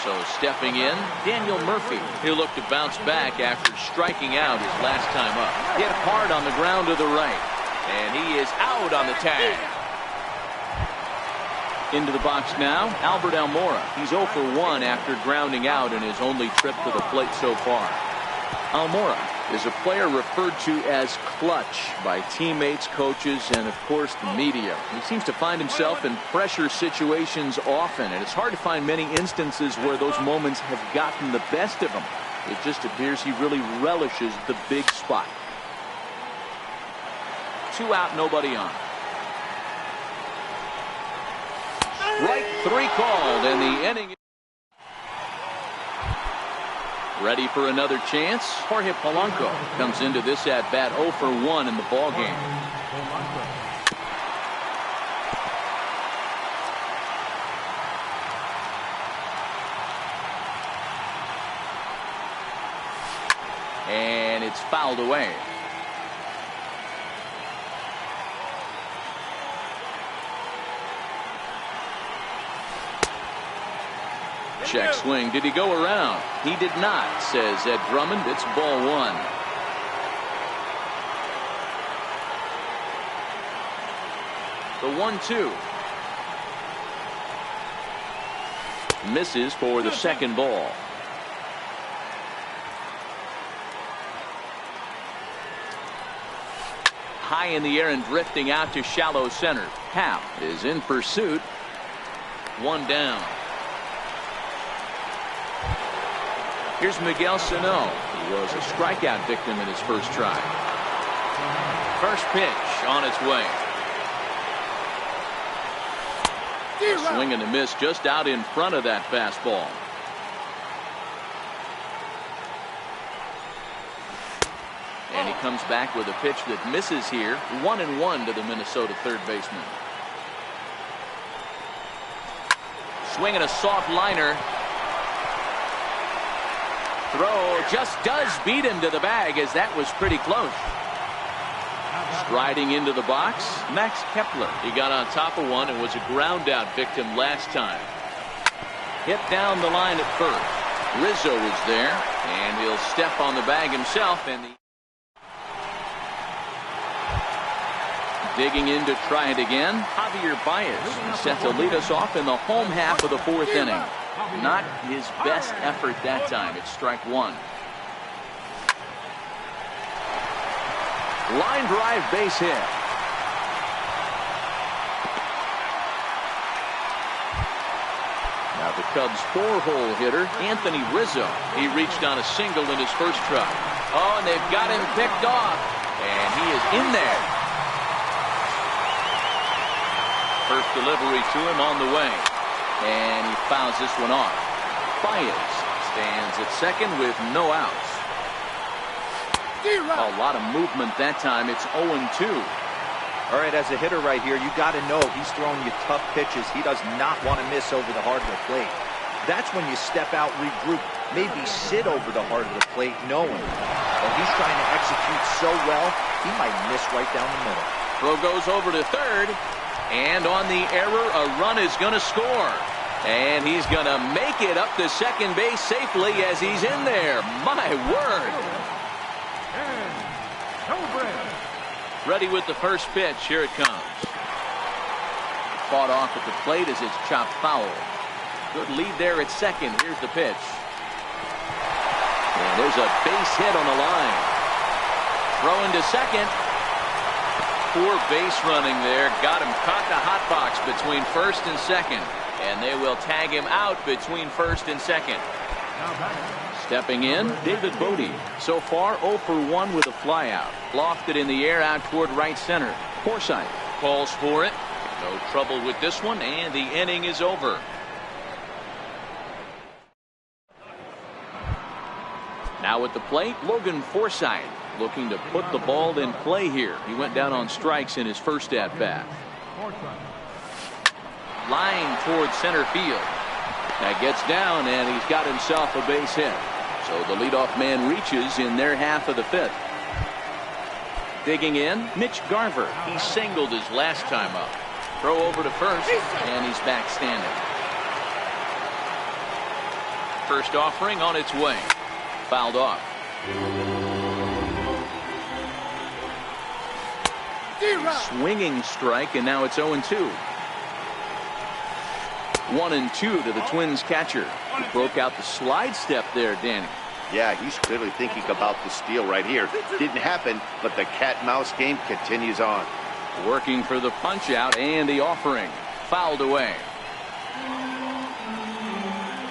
So stepping in, Daniel Murphy. He'll look to bounce back after striking out his last time up. Hit hard on the ground to the right, and he is out on the tag. Into the box now, Albert Almora. He's 0 for 1 after grounding out in his only trip to the plate so far. Almora is a player referred to as clutch by teammates, coaches, and of course the media. He seems to find himself in pressure situations often, and it's hard to find many instances where those moments have gotten the best of him. It just appears he really relishes the big spot. 2 out, nobody on. Strike 3 called, and the inning. Ready for another chance. Jorge Polanco comes into this at bat 0 for 1 in the ball game. And it's fouled away. Check swing. Did he go around? He did not, says Ed Drummond. It's ball 1. The 1-2. Misses for the second ball. High in the air and drifting out to shallow center. Hal is in pursuit. 1 down. Here's Miguel Sano. He was a strikeout victim in his first try. First pitch on its way. A swing and a miss just out in front of that fastball. And he comes back with a pitch that misses here. 1-1 to the Minnesota third baseman. Swinging a soft liner. Throw just does beat him to the bag, as that was pretty close. Striding into the box, Max Kepler. He got on top of one and was a ground out victim last time. Hit down the line at first. Rizzo is there, and he'll step on the bag himself. And digging in to try it again, Javier Baez set to lead us off in the home half of the 4th inning. Not his best effort that time. It's strike 1. Line drive base hit. Now the Cubs' 4-hole hitter, Anthony Rizzo. He reached on a single in his first try. Oh, and they've got him picked off. And he is in there. First delivery to him on the way. And he fouls this one off. Baez stands at second with no outs. A lot of movement that time. It's 0-2. All right, as a hitter right here, you got to know he's throwing you tough pitches. He does not want to miss over the heart of the plate. That's when you step out, regroup, maybe sit over the heart of the plate, knowing that he's trying to execute so well, he might miss right down the middle. Throw goes over to third. And on the error, a run is going to score. And he's going to make it up to second base safely as he's in there. My word. Ready with the first pitch. Here it comes. Fought off at the plate as it's chopped foul. Good lead there at second. Here's the pitch. And there's a base hit on the line. Throw into second. Poor base running there. Got him caught in the hot box between first and second. And they will tag him out between first and second. Stepping in, David Bodie. So far 0 for 1 with a flyout. Lofted in the air out toward right center. Forsythe calls for it. No trouble with this one, and the inning is over. Now at the plate, Logan Forsythe looking to put the ball in play here. He went down on strikes in his first at-bat. Line towards center field. That gets down, and he's got himself a base hit. So the leadoff man reaches in their half of the fifth. Digging in, Mitch Garver. He singled his last time up. Throw over to first, and he's back standing. First offering on its way. Fouled off. Swinging strike, and now it's 0-2. 1-2 to the Twins catcher. He broke out the slide step there, Danny. Yeah, he's clearly thinking about the steal right here. Didn't happen, but the cat-mouse game continues on. Working for the punch out, and the offering. Fouled away.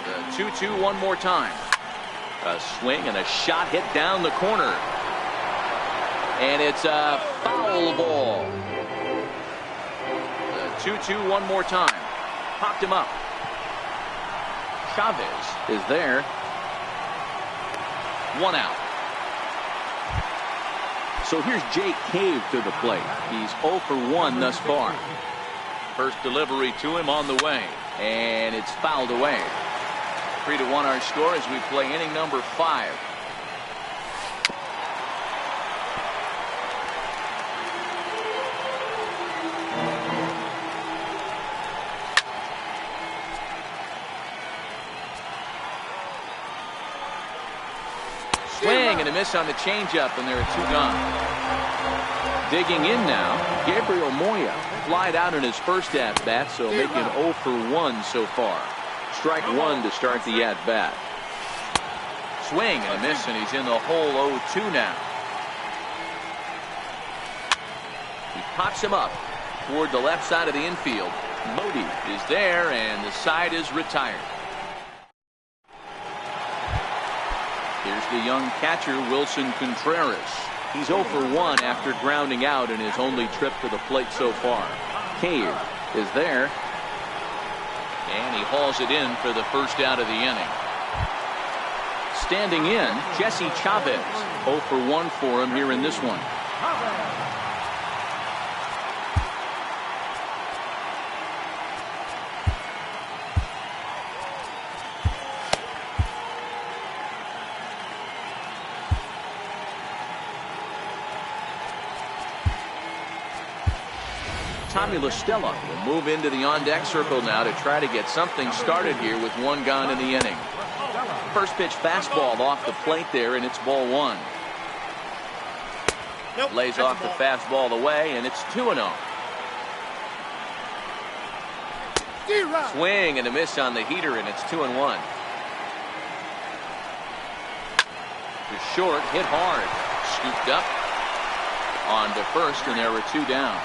The 2-2 one more time. A swing and a shot hit down the corner. And it's a foul ball. The 2-2 one more time. Popped him up. Chavez is there. 1 out. So here's Jake Cave to the plate. He's 0 for 1 thus far. First delivery to him on the way. And it's fouled away. 3-1 our score as we play inning number 5. Swing and a miss on the changeup, and there are 2 gone. Digging in now, Gabriel Moya flied out in his first at-bat, so making 0 for 1 so far. Strike 1 to start the at-bat. Swing and a miss, and he's in the hole 0-2 now. He pops him up toward the left side of the infield. Modi is there, and the side is retired. Here's the young catcher, Wilson Contreras. He's 0 for 1 after grounding out in his only trip to the plate so far. Cave is there. And he hauls it in for the first out of the inning. Standing in, Jesse Chavez. 0 for 1 for him here in this one. Tommy La Stella will move into the on-deck circle now to try to get something started here with 1 gone in the inning. First pitch fastball off the plate there, and it's ball 1. Nope, lays off the fastball away, and it's 2-0. Swing and a miss on the heater, and it's 2-1. To short, hit hard. Scooped up on to first, and there were 2 down.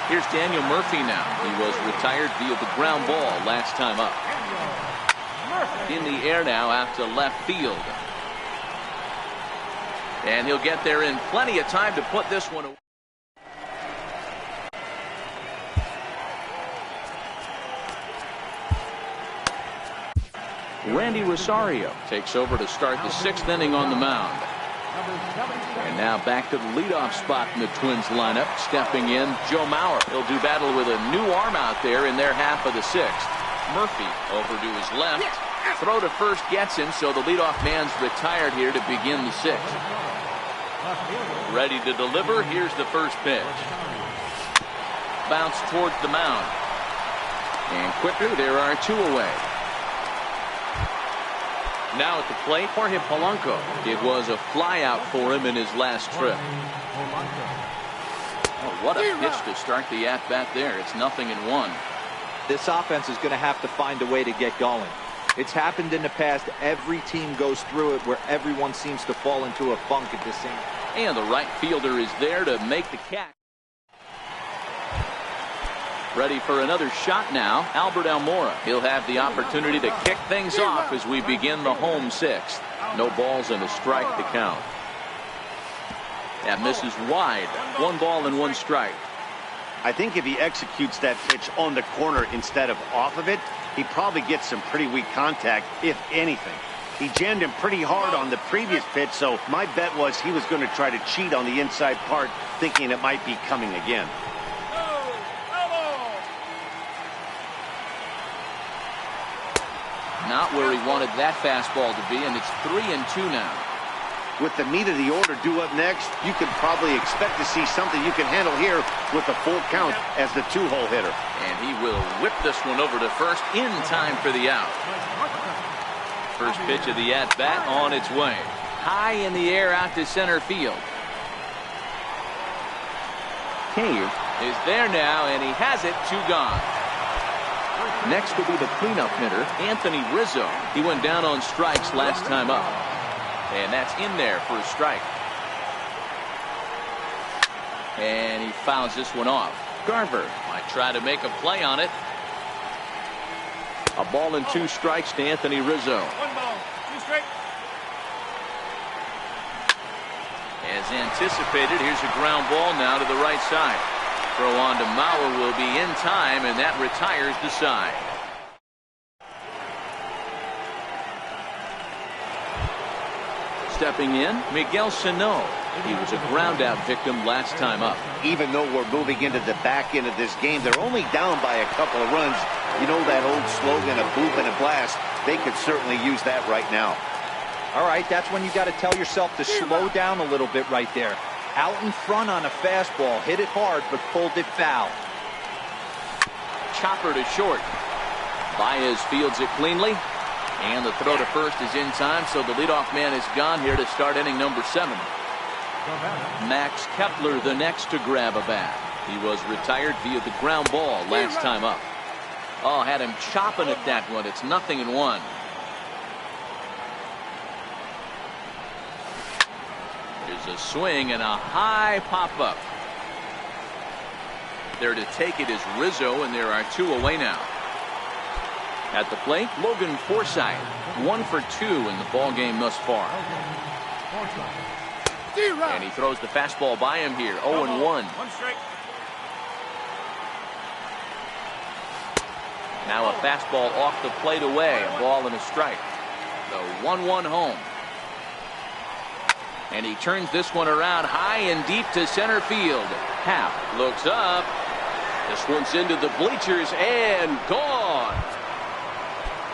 Here's Daniel Murphy now. He was retired via the ground ball last time up. In the air now out to left field. And he'll get there in plenty of time to put this one away. Randy Rosario takes over to start the 6th inning on the mound. And now back to the leadoff spot in the Twins lineup. Stepping in, Joe Mauer. He'll do battle with a new arm out there in their half of the 6th. Murphy over to his left. Throw to first gets him, so the leadoff man's retired here to begin the 6th. Ready to deliver. Here's the first pitch. Bounce towards the mound. And quickly, there are 2 away. Now at the plate, Jorge Polanco. It was a fly out for him in his last trip. Oh, what a pitch to start the at-bat there. It's 0-1. This offense is going to have to find a way to get going. It's happened in the past. Every team goes through it where everyone seems to fall into a funk at the same time. And the right fielder is there to make the catch. Ready for another shot now, Albert Almora. He'll have the opportunity to kick things off as we begin the home 6th. No balls and a strike to count. That misses wide. 1 ball and 1 strike. I think if he executes that pitch on the corner instead of off of it, he probably gets some pretty weak contact, if anything. He jammed him pretty hard on the previous pitch, so my bet was he was going to try to cheat on the inside part, thinking it might be coming again. Not where he wanted that fastball to be, and it's 3-2 now. With the meat of the order due up next, you could probably expect to see something you can handle here with a full count as the two-hole hitter. And he will whip this one over to first in time for the out. First pitch of the at-bat on its way. High in the air out to center field. Cave is there now, and he has it. 2 gone. Next will be the cleanup hitter, Anthony Rizzo. He went down on strikes last time up. And that's in there for a strike. And he fouls this one off. Garver might try to make a play on it. A ball and 2 strikes to Anthony Rizzo. 1 ball, 2 strikes. As anticipated, here's a ground ball now to the right side. Throw on to Mauer will be in time, and that retires the side. Stepping in, Miguel Sano. He was a ground-out victim last time up. Even though we're moving into the back end of this game, they're only down by a couple of runs. You know that old slogan, a boop and a blast? They could certainly use that right now. All right, that's when you got to tell yourself to slow down a little bit right there. Out in front on a fastball, hit it hard, but pulled it foul. Chopper to short. Baez fields it cleanly. And the throw to first is in time, so the leadoff man is gone here to start inning number 7. Max Kepler the next to grab a bat. He was retired via the ground ball last time up. Oh, had him chopping at that one. It's 0-1. Here's a swing and a high pop-up. There to take it is Rizzo, and there are 2 away now. At the plate, Logan Forsythe, 1 for 2 in the ball game thus far. And he throws the fastball by him here. 0-1. Now a fastball off the plate away. A ball and a strike. The 1-1 home. And he turns this one around high and deep to center field. Happ looks up. This one's into the bleachers and gone.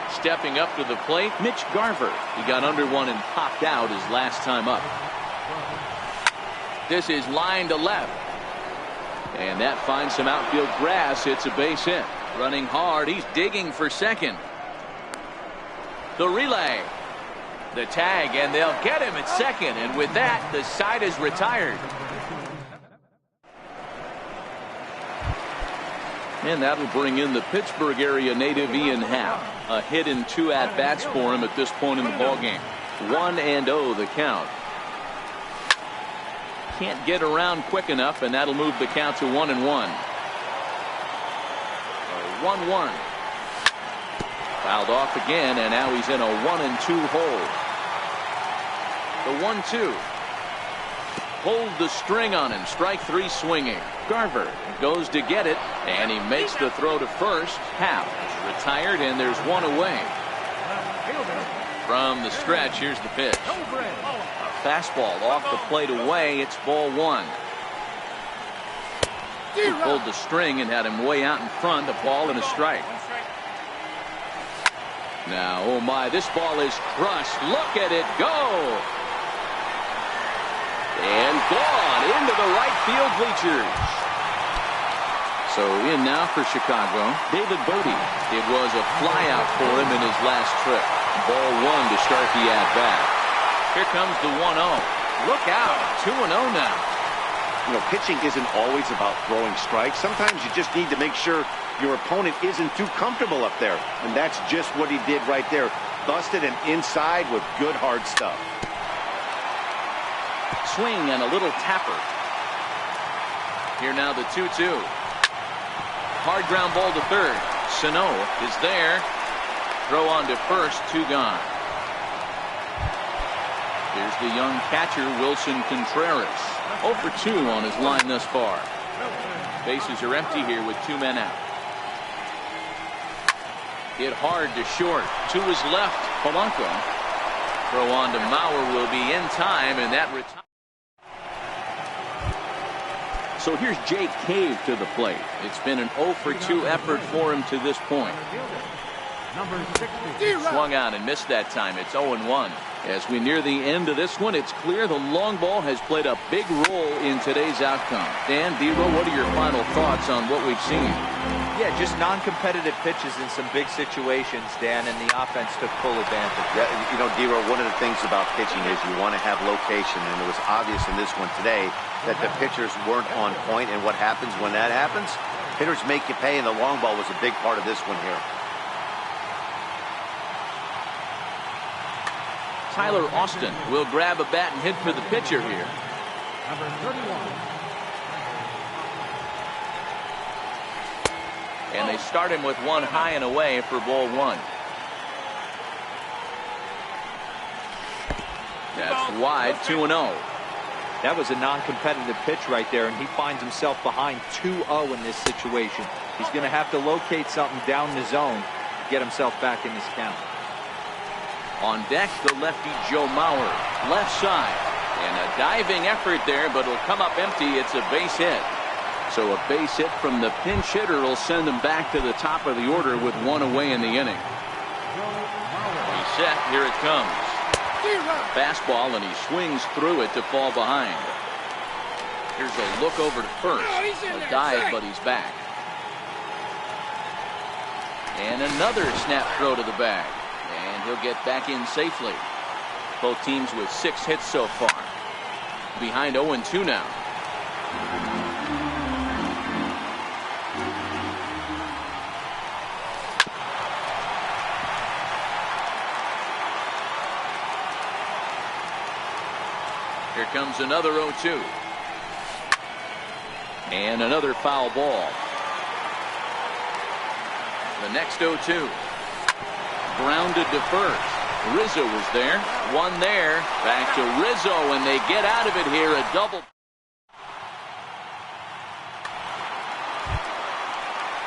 Stepping up to the plate, Mitch Garver. He got under one and popped out his last time up. This is line to left. And that finds some outfield grass. It's a base hit. Running hard. He's digging for second. The relay. The tag, and they'll get him at second. And with that, the side is retired. And that'll bring in the Pittsburgh area native Ian Happ. A hit and 2 at-bats for him at this point in the ballgame. 1-0 the count. Can't get around quick enough, and that'll move the count to 1-1. 1-1. Fouled off again, and now he's in a 1-2 hole. The 1-2. Pulled the string on him. Strike 3 swinging. Garver goes to get it, and he makes the throw to first. Happ is retired, and there's 1 away. From the stretch, here's the pitch. A fastball off the plate away. It's ball 1. He pulled the string and had him way out in front. A ball and a strike. Now, oh my, this ball is crushed. Look at it go. And gone into the right field bleachers. So in now for Chicago, David Bodie. It was a flyout for him in his last trip. Ball 1 to start the at-bat. Here comes the 1-0. Look out, 2-0 now. You know, pitching isn't always about throwing strikes. Sometimes you just need to make sure your opponent isn't too comfortable up there. And that's just what he did right there. Busted him inside with good hard stuff. Swing and a little tapper. Here now the 2-2. Hard ground ball to third. Sano is there. Throw on to first. 2 gone. Here's the young catcher, Wilson Contreras. 0 for 2 on his line thus far. Bases are empty here with 2 men out. Hit hard to short. To his left, Polanco. Throw on to Mauer will be in time, and that retires. So here's Jake Cave to the plate. It's been an 0 for 2 effort for him to this point. Number 60. Swung on and missed that time. It's 0-1. As we near the end of this one, it's clear the long ball has played a big role in today's outcome. Dan, D-Row, what are your final thoughts on what we've seen? Yeah, just non-competitive pitches in some big situations, Dan, and the offense took full advantage. Yeah, you know, D-Row, one of the things about pitching is you want to have location, and it was obvious in this one today that the pitchers weren't on point, and what happens when that happens? Hitters make you pay, and the long ball was a big part of this one here. Tyler Austin will grab a bat and hit for the pitcher here. Number 31. And they start him with one high and away for ball 1. That's wide, 2-0. That was a non-competitive pitch right there, and he finds himself behind 2-0 in this situation. He's going to have to locate something down the zone to get himself back in this count. On deck, the lefty Joe Mauer, left side. And a diving effort there, but it'll come up empty. It's a base hit. So a base hit from the pinch hitter will send him back to the top of the order with one away in the inning. He's set. Here it comes. Fastball, and he swings through it to fall behind. Here's a look over to first. A dive, but he's back. And another snap throw to the bag. And he'll get back in safely. Both teams with 6 hits so far. Behind 0-2 now. Here comes another 0-2. And another foul ball. The next 0-2. Grounded to first. Rizzo was there. One there. Back to Rizzo, and they get out of it here. A double.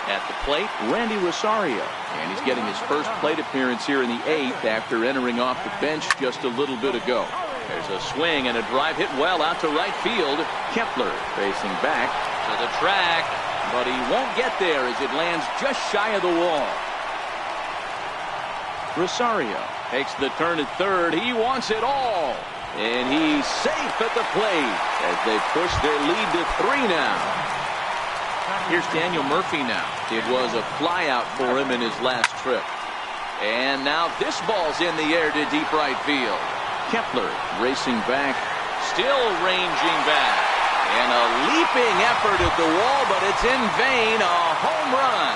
At the plate, Randy Rosario. And he's getting his first plate appearance here in the 8th after entering off the bench just a little bit ago. There's a swing and a drive hit well out to right field. Kepler facing back to the track, but he won't get there as it lands just shy of the wall. Rosario takes the turn at third. He wants it all. And he's safe at the plate as they push their lead to 3 now. Here's Daniel Murphy now. It was a flyout for him in his last trip. And now this ball's in the air to deep right field. Kepler racing back, still ranging back. And a leaping effort at the wall, but it's in vain. A home run.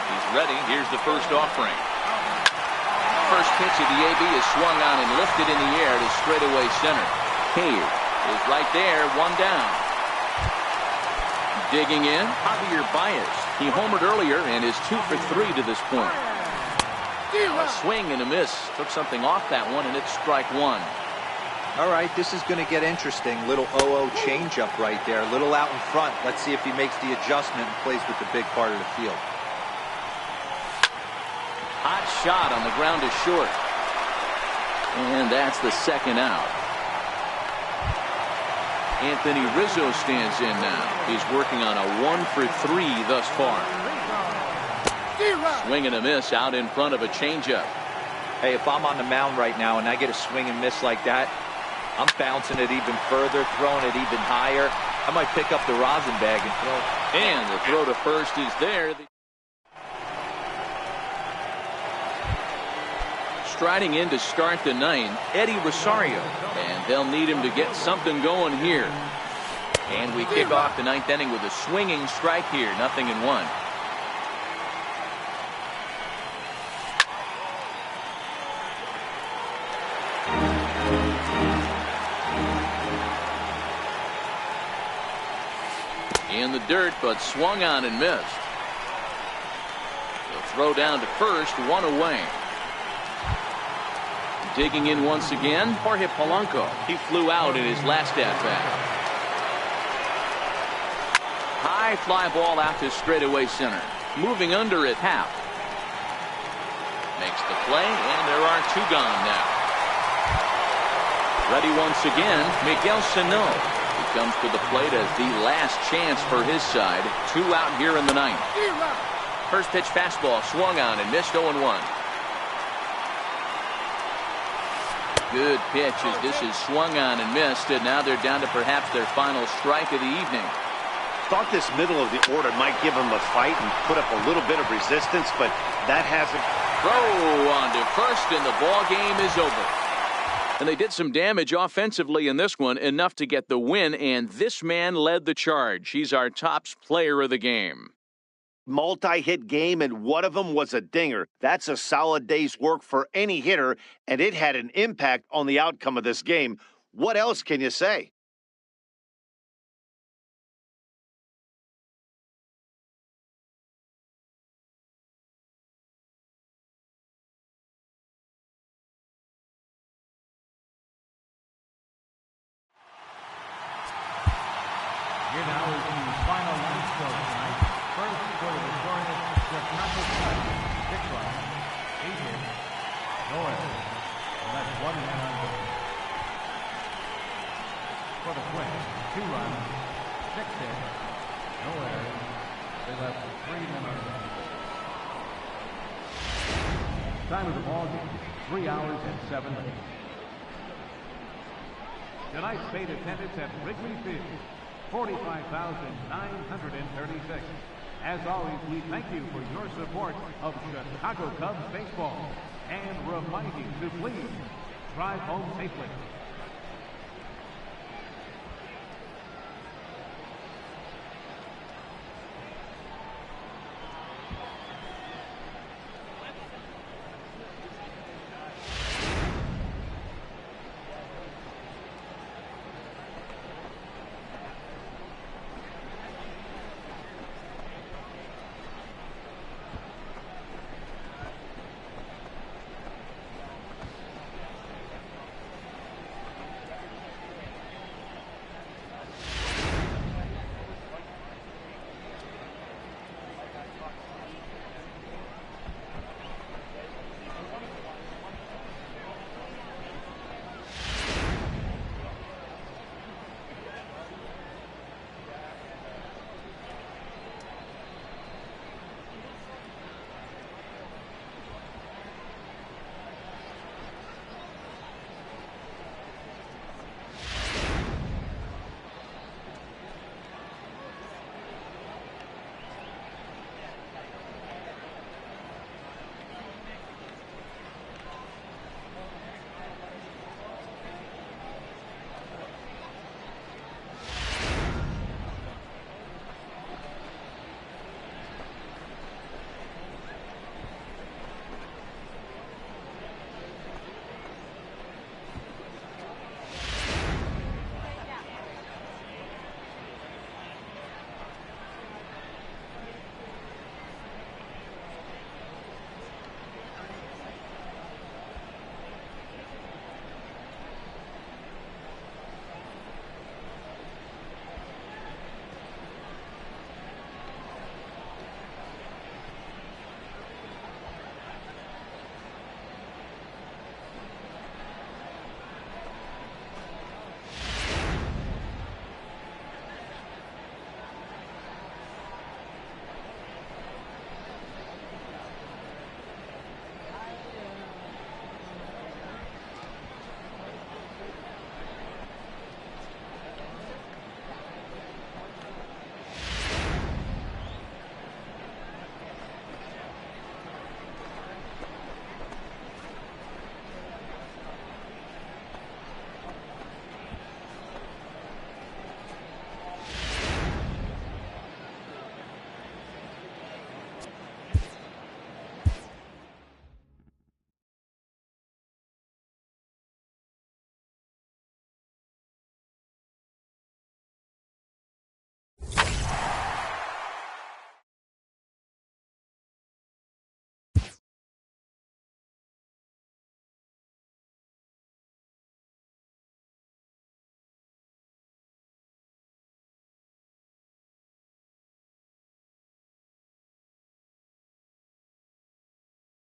He's ready. Here's the first offering. First pitch of the AB is swung on and lifted in the air to straightaway center. Cave is right there, one down. Digging in, Javier Baez. He homered earlier and is 2 for 3 to this point. A swing and a miss. Took something off that one, and it's strike 1. All right, this is going to get interesting. Little 0-0 changeup right there. A little out in front. Let's see if he makes the adjustment and plays with the big part of the field. Hot shot on the ground to short. And that's the second out. Anthony Rizzo stands in now. He's working on a 1 for 3 thus far. Swing and a miss out in front of a changeup. Hey, if I'm on the mound right now and I get a swing and miss like that, I'm bouncing it even further, throwing it even higher. I might pick up the rosin bag and throw it. And the throw to first is there. Striding in to start the 9th, Eddie Rosario. And they'll need him to get something going here. And we kick off the 9th inning with a swinging strike here. 0-1. In the dirt, but swung on and missed. He'll throw down to first, 1 away. Digging in once again, Jorge Polanco. He flew out in his last at-bat. High fly ball out to straightaway center. Moving under at half. Makes the play, and there are 2 gone now. Ready once again, Miguel Sano. He comes to the plate as the last chance for his side. 2 out here in the 9th. First pitch fastball swung on and missed 0-1. Good pitch as this is swung on and missed, and now they're down to perhaps their final strike of the evening. Thought this middle of the order might give him a fight and put up a little bit of resistance, but that hasn't. Throw on to first, and the ball game is over. And they did some damage offensively in this one, enough to get the win, and this man led the charge. He's our top player of the game. Multi-hit game, and one of them was a dinger. That's a solid day's work for any hitter, and it had an impact on the outcome of this game. What else can you say? Here now is the final line score tonight. First for the victorious Chicago Cubs, 6 runs, 8 hits, no errors. And that's 1 man on base. For the Twins, 2 runs, 6 hits, no errors. They left 3 men on base. Time of the ball game, 3 hours and 7 minutes. Tonight's paid attendance at Wrigley Field, 45,936. As always, we thank you for your support of Chicago Cubs baseball and remind you to please drive home safely.